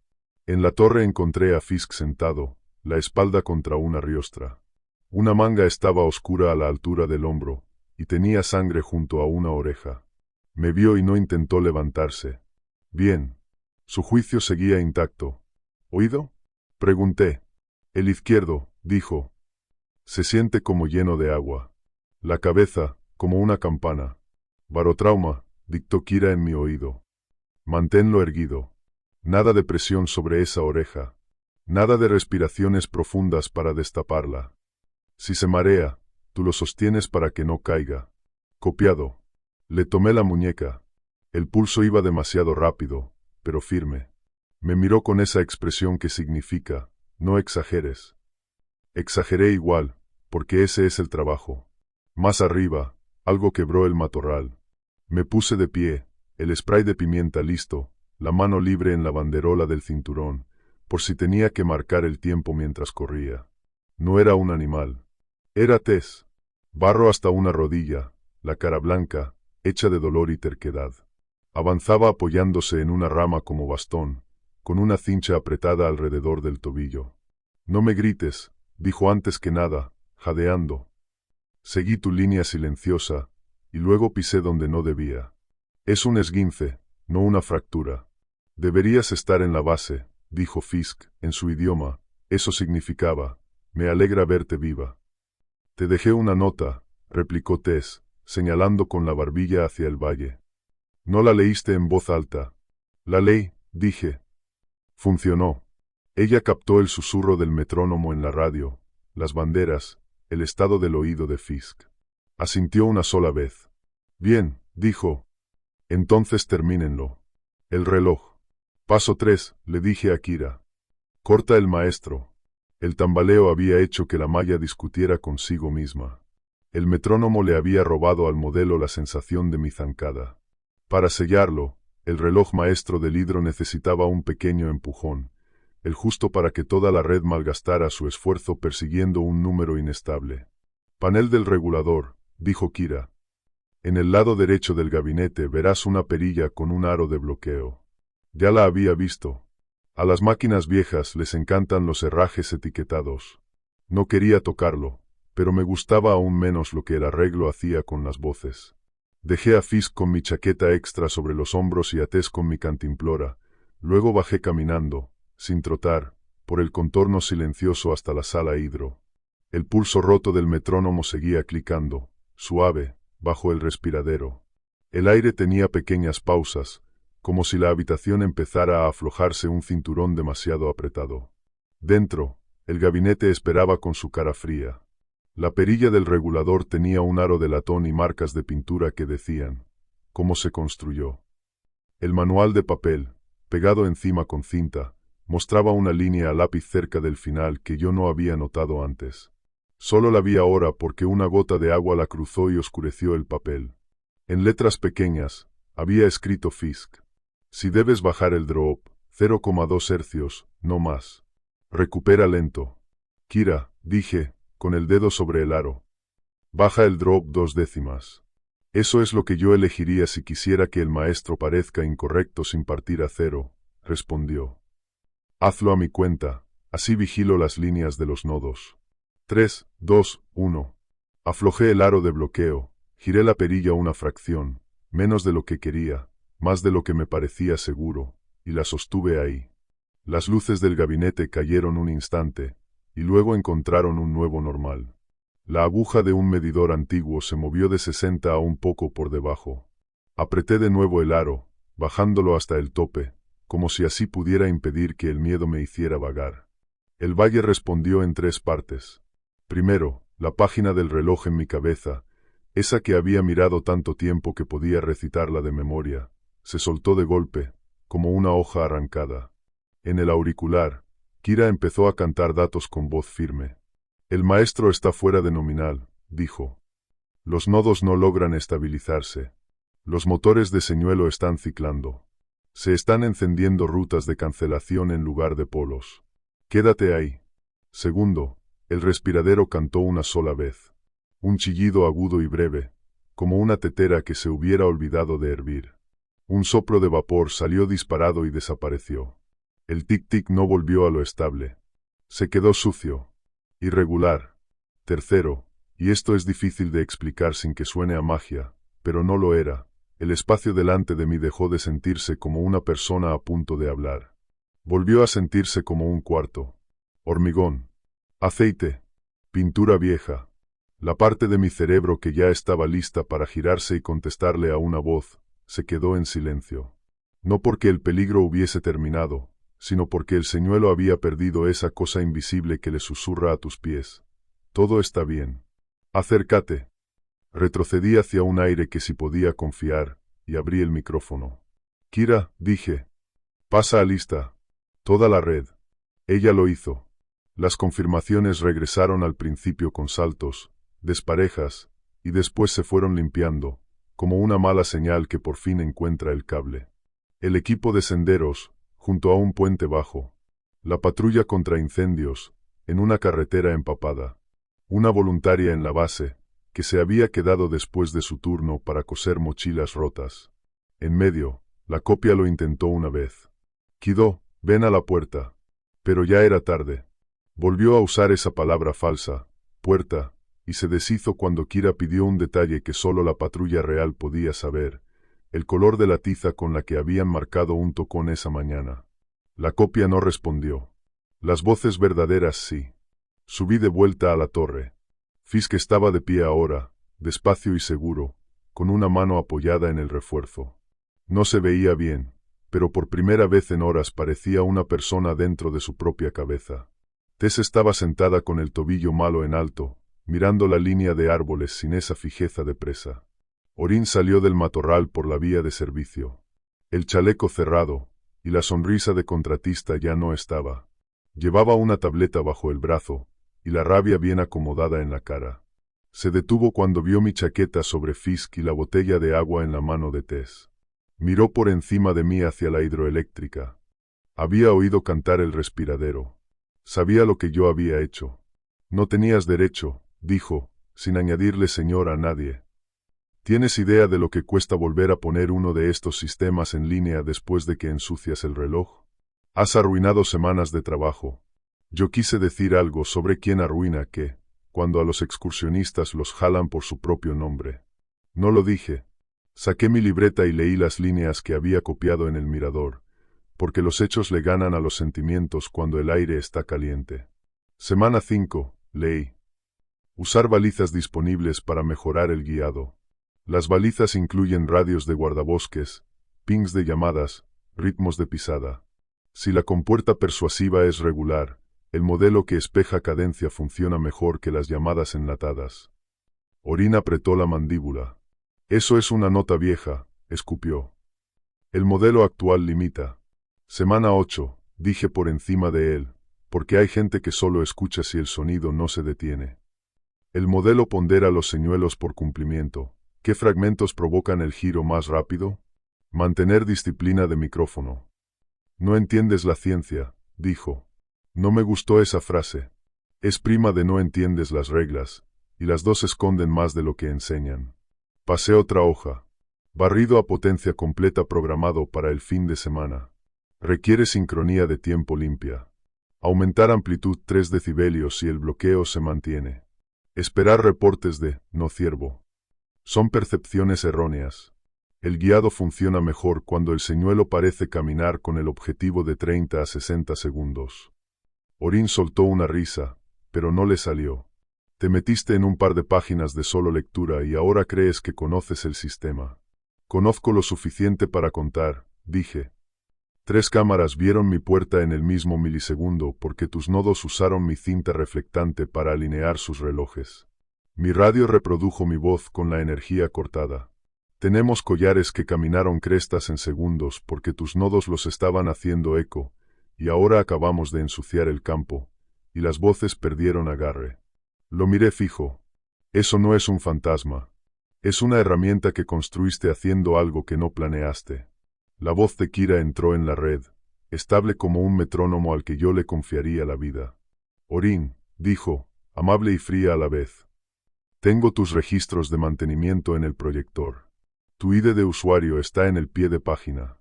En la torre encontré a Fisk sentado, la espalda contra una riostra. Una manga estaba oscura a la altura del hombro, y tenía sangre junto a una oreja. Me vio y no intentó levantarse. Bien. Su juicio seguía intacto. ¿Oído? Pregunté. El izquierdo, dijo. Se siente como lleno de agua. La cabeza, como una campana. Barotrauma, dictó Kira en mi oído. Manténlo erguido. Nada de presión sobre esa oreja. Nada de respiraciones profundas para destaparla. Si se marea, tú lo sostienes para que no caiga. Copiado. Le tomé la muñeca. El pulso iba demasiado rápido, pero firme. Me miró con esa expresión que significa, no exageres. Exageré igual, porque ese es el trabajo. Más arriba, algo quebró el matorral. Me puse de pie, el spray de pimienta listo, la mano libre en la banderola del cinturón, por si tenía que marcar el tiempo mientras corría. No era un animal. Era Tess. Barro hasta una rodilla, la cara blanca, hecha de dolor y terquedad. Avanzaba apoyándose en una rama como bastón, con una cincha apretada alrededor del tobillo. No me grites, dijo antes que nada, jadeando. Seguí tu línea silenciosa, y luego pisé donde no debía. Es un esguince, no una fractura. Deberías estar en la base, dijo Fisk, en su idioma. Eso significaba, me alegra verte viva. Te dejé una nota, replicó Tess, señalando con la barbilla hacia el valle. No la leíste en voz alta. La leí, dije. Funcionó. Ella captó el susurro del metrónomo en la radio, las banderas, el estado del oído de Fisk. Asintió una sola vez. Bien, dijo. Entonces termínenlo. El reloj. Paso 3, le dije a Kira. Corta el maestro. El tambaleo había hecho que la malla discutiera consigo misma. El metrónomo le había robado al modelo la sensación de mi zancada. Para sellarlo, el reloj maestro del hidro necesitaba un pequeño empujón, el justo para que toda la red malgastara su esfuerzo persiguiendo un número inestable. Panel del regulador, dijo Kira. En el lado derecho del gabinete verás una perilla con un aro de bloqueo. Ya la había visto. A las máquinas viejas les encantan los herrajes etiquetados. No quería tocarlo, pero me gustaba aún menos lo que el arreglo hacía con las voces. Dejé a Fisk con mi chaqueta extra sobre los hombros y a Tess con mi cantimplora. Luego bajé caminando, sin trotar, por el contorno silencioso hasta la sala hidro. El pulso roto del metrónomo seguía clicando, suave, bajo el respiradero. El aire tenía pequeñas pausas, como si la habitación empezara a aflojarse un cinturón demasiado apretado. Dentro, el gabinete esperaba con su cara fría. La perilla del regulador tenía un aro de latón y marcas de pintura que decían cómo se construyó. El manual de papel, pegado encima con cinta, mostraba una línea a lápiz cerca del final que yo no había notado antes. Solo la vi ahora porque una gota de agua la cruzó y oscureció el papel. En letras pequeñas, había escrito Fisk. Si debes bajar el drop, 0,2 hercios, no más. Recupera lento. Kira, dije, con el dedo sobre el aro. Baja el drop 2 décimas. Eso es lo que yo elegiría si quisiera que el maestro parezca incorrecto sin partir a cero, respondió. Hazlo a mi cuenta, así vigilo las líneas de los nodos. 3, 2, 1. Aflojé el aro de bloqueo, giré la perilla una fracción, menos de lo que quería, más de lo que me parecía seguro, y la sostuve ahí. Las luces del gabinete cayeron un instante, y luego encontraron un nuevo normal. La aguja de un medidor antiguo se movió de 60 a un poco por debajo. Apreté de nuevo el aro, bajándolo hasta el tope, como si así pudiera impedir que el miedo me hiciera vagar. El valle respondió en 3 partes. Primero, la página del reloj en mi cabeza, esa que había mirado tanto tiempo que podía recitarla de memoria, se soltó de golpe, como una hoja arrancada. En el auricular, Kira empezó a cantar datos con voz firme. El maestro está fuera de nominal, dijo. Los nodos no logran estabilizarse. Los motores de señuelo están ciclando. Se están encendiendo rutas de cancelación en lugar de polos. Quédate ahí. Segundo, el respiradero cantó una sola vez. Un chillido agudo y breve, como una tetera que se hubiera olvidado de hervir. Un soplo de vapor salió disparado y desapareció. El tic-tic no volvió a lo estable. Se quedó sucio. Irregular. Tercero, y esto es difícil de explicar sin que suene a magia, pero no lo era. El espacio delante de mí dejó de sentirse como una persona a punto de hablar. Volvió a sentirse como un cuarto. Hormigón. Aceite. Pintura vieja. La parte de mi cerebro que ya estaba lista para girarse y contestarle a una voz, se quedó en silencio. No porque el peligro hubiese terminado, sino porque el señuelo había perdido esa cosa invisible que le susurra a tus pies. Todo está bien. Acércate. Retrocedí hacia un aire que si podía confiar, y abrí el micrófono. Kira, dije. Pasa a lista. Toda la red. Ella lo hizo. Las confirmaciones regresaron al principio con saltos, desparejas, y después se fueron limpiando, como una mala señal que por fin encuentra el cable. El equipo de senderos, junto a un puente bajo. La patrulla contra incendios, en una carretera empapada. Una voluntaria en la base, que se había quedado después de su turno para coser mochilas rotas. En medio, la copia lo intentó una vez. Kido, ven a la puerta. Pero ya era tarde. Volvió a usar esa palabra falsa, puerta, y se deshizo cuando Kira pidió un detalle que solo la patrulla real podía saber, el color de la tiza con la que habían marcado un tocón esa mañana. La copia no respondió. Las voces verdaderas sí. Subí de vuelta a la torre. Fisk estaba de pie ahora, despacio y seguro, con una mano apoyada en el refuerzo. No se veía bien, pero por primera vez en horas parecía una persona dentro de su propia cabeza. Tess estaba sentada con el tobillo malo en alto, mirando la línea de árboles sin esa fijeza de presa. Orin salió del matorral por la vía de servicio. El chaleco cerrado, y la sonrisa de contratista ya no estaba. Llevaba una tableta bajo el brazo, y la rabia bien acomodada en la cara. Se detuvo cuando vio mi chaqueta sobre Fisk y la botella de agua en la mano de Tess. Miró por encima de mí hacia la hidroeléctrica. Había oído cantar el respiradero. Sabía lo que yo había hecho. No tenías derecho, dijo, sin añadirle señor a nadie. ¿Tienes idea de lo que cuesta volver a poner uno de estos sistemas en línea después de que ensucias el reloj? Has arruinado semanas de trabajo. Yo quise decir algo sobre quién arruina qué, cuando a los excursionistas los jalan por su propio nombre. No lo dije. Saqué mi libreta y leí las líneas que había copiado en el mirador, porque los hechos le ganan a los sentimientos cuando el aire está caliente. Semana 5, leí. Usar balizas disponibles para mejorar el guiado. Las balizas incluyen radios de guardabosques, pings de llamadas, ritmos de pisada. Si la compuerta persuasiva es regular, el modelo que espeja cadencia funciona mejor que las llamadas enlatadas. Orin apretó la mandíbula. Eso es una nota vieja, escupió. El modelo actual limita. Semana 8, dije por encima de él, porque hay gente que solo escucha si el sonido no se detiene. El modelo pondera los señuelos por cumplimiento. ¿Qué fragmentos provocan el giro más rápido? Mantener disciplina de micrófono. No entiendes la ciencia, dijo. No me gustó esa frase. Es prima de no entiendes las reglas, y las dos esconden más de lo que enseñan. Pasé otra hoja. Barrido a potencia completa programado para el fin de semana. Requiere sincronía de tiempo limpia. Aumentar amplitud 3 decibelios si el bloqueo se mantiene. Esperar reportes de no ciervo. Son percepciones erróneas. El guiado funciona mejor cuando el señuelo parece caminar con el objetivo de 30 a 60 segundos. Orin soltó una risa, pero no le salió. Te metiste en un par de páginas de solo lectura y ahora crees que conoces el sistema. Conozco lo suficiente para contar, dije. 3 cámaras vieron mi puerta en el mismo milisegundo porque tus nodos usaron mi cinta reflectante para alinear sus relojes. Mi radio reprodujo mi voz con la energía cortada. Tenemos collares que caminaron crestas en segundos porque tus nodos los estaban haciendo eco, y ahora acabamos de ensuciar el campo, y las voces perdieron agarre. Lo miré fijo. Eso no es un fantasma, Es una herramienta que construiste haciendo algo que no planeaste. La voz de Kira entró en la red, estable como un metrónomo al que yo le confiaría la vida. Orin, dijo, amable y fría a la vez. Tengo tus registros de mantenimiento en el proyector. Tu ID de usuario está en el pie de página.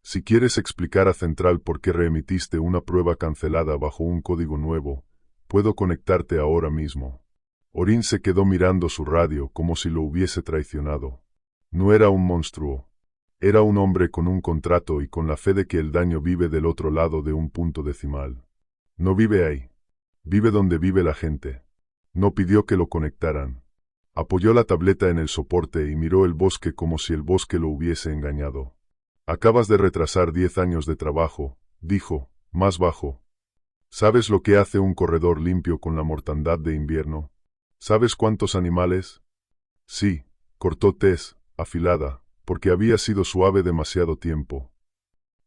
Si quieres explicar a Central por qué reemitiste una prueba cancelada bajo un código nuevo, puedo conectarte ahora mismo. Orin se quedó mirando su radio como si lo hubiese traicionado. No era un monstruo. Era un hombre con un contrato y con la fe de que el daño vive del otro lado de un punto decimal. No vive ahí. Vive donde vive la gente. No pidió que lo conectaran. Apoyó la tableta en el soporte y miró el bosque como si el bosque lo hubiese engañado. Acabas de retrasar 10 años de trabajo, dijo, más bajo. ¿Sabes lo que hace un corredor limpio con la mortandad de invierno? ¿Sabes cuántos animales? Sí, cortó Tess, afilada, porque había sido suave demasiado tiempo.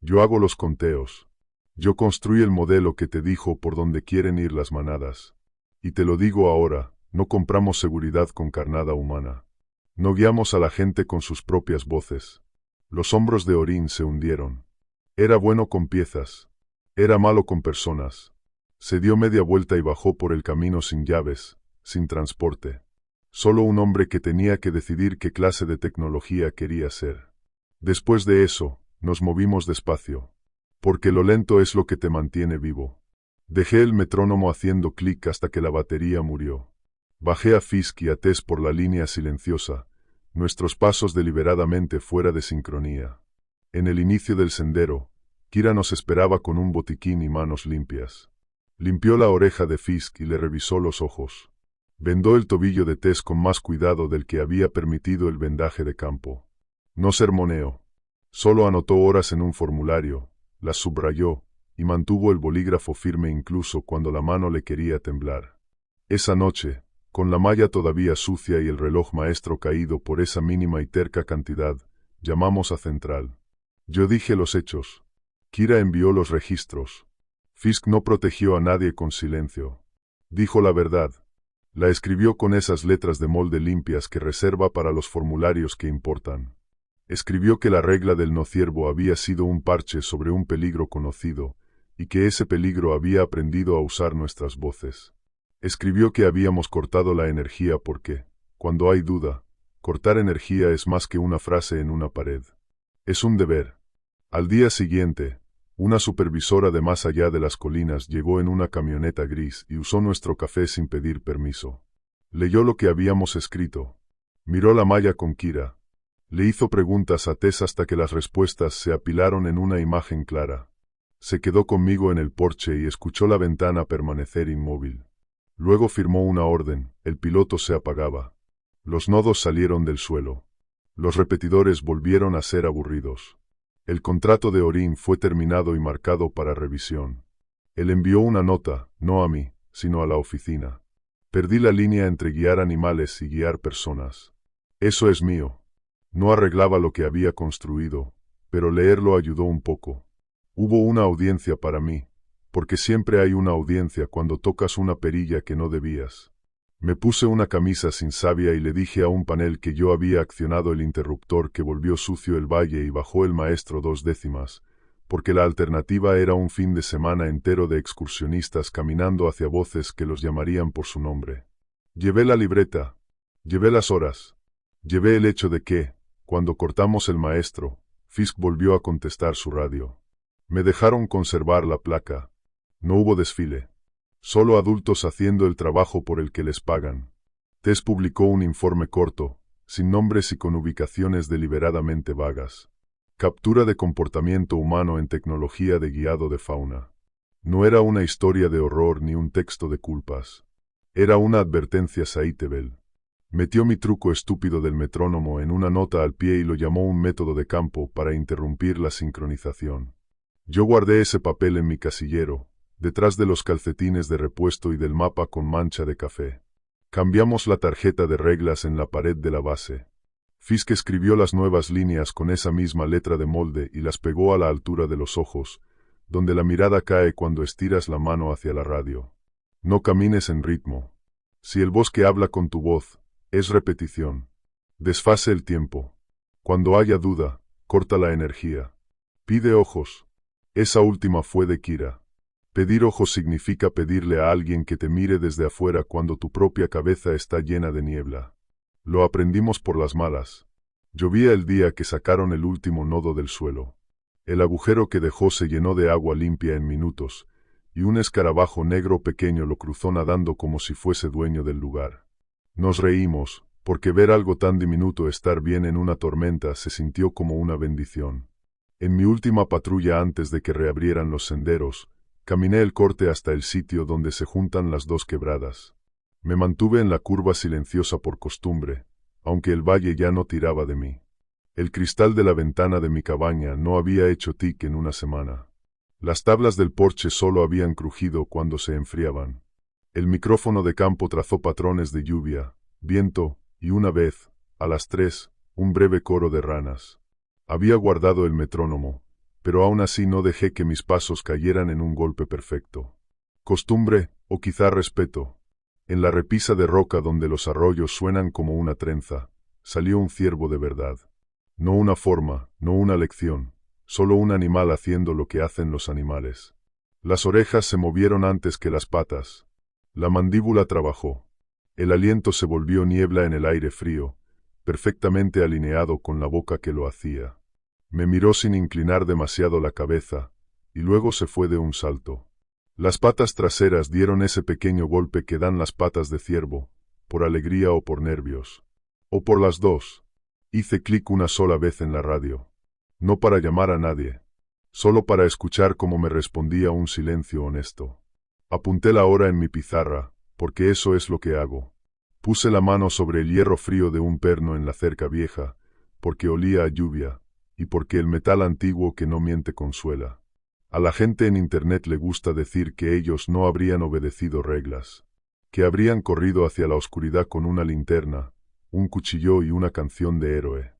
Yo hago los conteos. Yo construí el modelo que te dijo por dónde quieren ir las manadas. Y te lo digo ahora, no compramos seguridad con carnada humana. No guiamos a la gente con sus propias voces. Los hombros de Orin se hundieron. Era bueno con piezas. Era malo con personas. Se dio media vuelta y bajó por el camino sin llaves, sin transporte. Solo un hombre que tenía que decidir qué clase de tecnología quería ser. Después de eso, nos movimos despacio. Porque lo lento es lo que te mantiene vivo. Dejé el metrónomo haciendo clic hasta que la batería murió. Bajé a Fisk y a Tess por la línea silenciosa, nuestros pasos deliberadamente fuera de sincronía. En el inicio del sendero, Kira nos esperaba con un botiquín y manos limpias. Limpió la oreja de Fisk y le revisó los ojos. Vendó el tobillo de Tess con más cuidado del que había permitido el vendaje de campo. No sermoneó. Solo anotó horas en un formulario, las subrayó, y mantuvo el bolígrafo firme incluso cuando la mano le quería temblar. Esa noche, con la malla todavía sucia y el reloj maestro caído por esa mínima y terca cantidad, llamamos a Central. Yo dije los hechos. Kira envió los registros. Fisk no protegió a nadie con silencio. Dijo la verdad. La escribió con esas letras de molde limpias que reserva para los formularios que importan. Escribió que la regla del no ciervo había sido un parche sobre un peligro conocido, y que ese peligro había aprendido a usar nuestras voces. Escribió que habíamos cortado la energía porque, cuando hay duda, cortar energía es más que una frase en una pared. Es un deber. Al día siguiente, una supervisora de más allá de las colinas llegó en una camioneta gris y usó nuestro café sin pedir permiso. Leyó lo que habíamos escrito. Miró la malla con Kira. Le hizo preguntas a Tess hasta que las respuestas se apilaron en una imagen clara. Se quedó conmigo en el porche y escuchó la ventana permanecer inmóvil. Luego firmó una orden, el piloto se apagaba. Los nodos salieron del suelo. Los repetidores volvieron a ser aburridos. El contrato de Orin fue terminado y marcado para revisión. Él envió una nota, no a mí, sino a la oficina. Perdí la línea entre guiar animales y guiar personas. Eso es mío. No arreglaba lo que había construido, pero leerlo ayudó un poco. Hubo una audiencia para mí, porque siempre hay una audiencia cuando tocas una perilla que no debías. Me puse una camisa sin savia y le dije a un panel que yo había accionado el interruptor que volvió sucio el valle y bajó el maestro 2 décimas, porque la alternativa era un fin de semana entero de excursionistas caminando hacia voces que los llamarían por su nombre. Llevé la libreta, llevé las horas, llevé el hecho de que, cuando cortamos el maestro, Fisk volvió a contestar su radio. Me dejaron conservar la placa. No hubo desfile. Solo adultos haciendo el trabajo por el que les pagan. Tess publicó un informe corto, sin nombres y con ubicaciones deliberadamente vagas. Captura de comportamiento humano en tecnología de guiado de fauna. No era una historia de horror ni un texto de culpas. Era una advertencia Saitebel. Metió mi truco estúpido del metrónomo en una nota al pie y lo llamó un método de campo para interrumpir la sincronización. Yo guardé ese papel en mi casillero, detrás de los calcetines de repuesto y del mapa con mancha de café. Cambiamos la tarjeta de reglas en la pared de la base. Fisk escribió las nuevas líneas con esa misma letra de molde y las pegó a la altura de los ojos, donde la mirada cae cuando estiras la mano hacia la radio. No camines en ritmo. Si el bosque habla con tu voz, es repetición. Desfase el tiempo. Cuando haya duda, corta la energía. Pide ojos. Esa última fue de Kira. Pedir ojos significa pedirle a alguien que te mire desde afuera cuando tu propia cabeza está llena de niebla. Lo aprendimos por las malas. Llovía el día que sacaron el último nodo del suelo. El agujero que dejó se llenó de agua limpia en minutos, y un escarabajo negro pequeño lo cruzó nadando como si fuese dueño del lugar. Nos reímos, porque ver algo tan diminuto estar bien en una tormenta se sintió como una bendición. En mi última patrulla antes de que reabrieran los senderos, caminé el corte hasta el sitio donde se juntan las dos quebradas. Me mantuve en la curva silenciosa por costumbre, aunque el valle ya no tiraba de mí. El cristal de la ventana de mi cabaña no había hecho tic en una semana. Las tablas del porche solo habían crujido cuando se enfriaban. El micrófono de campo trazó patrones de lluvia, viento, y una vez, a las 3, un breve coro de ranas. Había guardado el metrónomo, pero aún así no dejé que mis pasos cayeran en un golpe perfecto. Costumbre, o quizá respeto. En la repisa de roca donde los arroyos suenan como una trenza, salió un ciervo de verdad. No una forma, no una lección, solo un animal haciendo lo que hacen los animales. Las orejas se movieron antes que las patas. La mandíbula trabajó. El aliento se volvió niebla en el aire frío, perfectamente alineado con la boca que lo hacía. Me miró sin inclinar demasiado la cabeza, y luego se fue de un salto. Las patas traseras dieron ese pequeño golpe que dan las patas de ciervo, por alegría o por nervios. O por las dos. Hice clic una sola vez en la radio. No para llamar a nadie. Solo para escuchar cómo me respondía un silencio honesto. Apunté la hora en mi pizarra, porque eso es lo que hago. Puse la mano sobre el hierro frío de un perno en la cerca vieja, porque olía a lluvia, y porque el metal antiguo que no miente consuela. A la gente en Internet le gusta decir que ellos no habrían obedecido reglas, que habrían corrido hacia la oscuridad con una linterna, un cuchillo y una canción de héroe.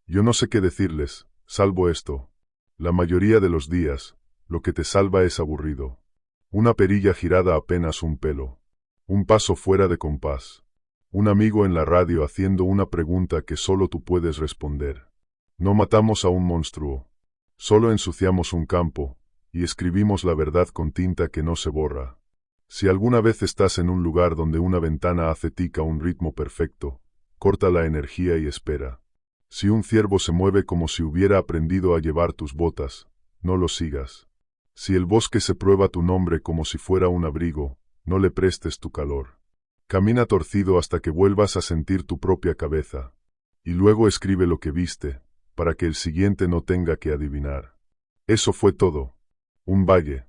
Yo no sé qué decirles, salvo esto. La mayoría de los días, lo que te salva es aburrido. Una perilla girada apenas un pelo. Un paso fuera de compás. Un amigo en la radio haciendo una pregunta que solo tú puedes responder. No matamos a un monstruo. Solo ensuciamos un campo, y escribimos la verdad con tinta que no se borra. Si alguna vez estás en un lugar donde una ventana hace tic a un ritmo perfecto, corta la energía y espera. Si un ciervo se mueve como si hubiera aprendido a llevar tus botas, no lo sigas. Si el bosque se prueba tu nombre como si fuera un abrigo, no le prestes tu calor. Camina torcido hasta que vuelvas a sentir tu propia cabeza. Y luego escribe lo que viste, para que el siguiente no tenga que adivinar. Eso fue todo. Un valle,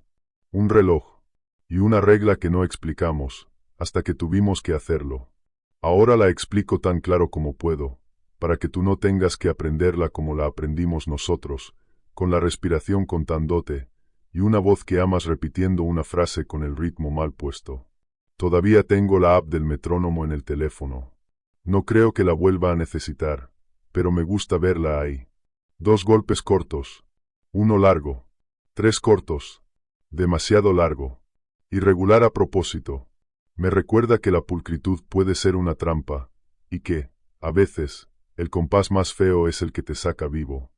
un reloj, y una regla que no explicamos, hasta que tuvimos que hacerlo. Ahora la explico tan claro como puedo, para que tú no tengas que aprenderla como la aprendimos nosotros, con la respiración contándote, y una voz que amas repitiendo una frase con el ritmo mal puesto. Todavía tengo la app del metrónomo en el teléfono. No creo que la vuelva a necesitar, pero me gusta verla ahí. 2 golpes cortos, 1 largo, 3 cortos, demasiado largo, irregular a propósito. Me recuerda que la pulcritud puede ser una trampa, y que, a veces, el compás más feo es el que te saca vivo.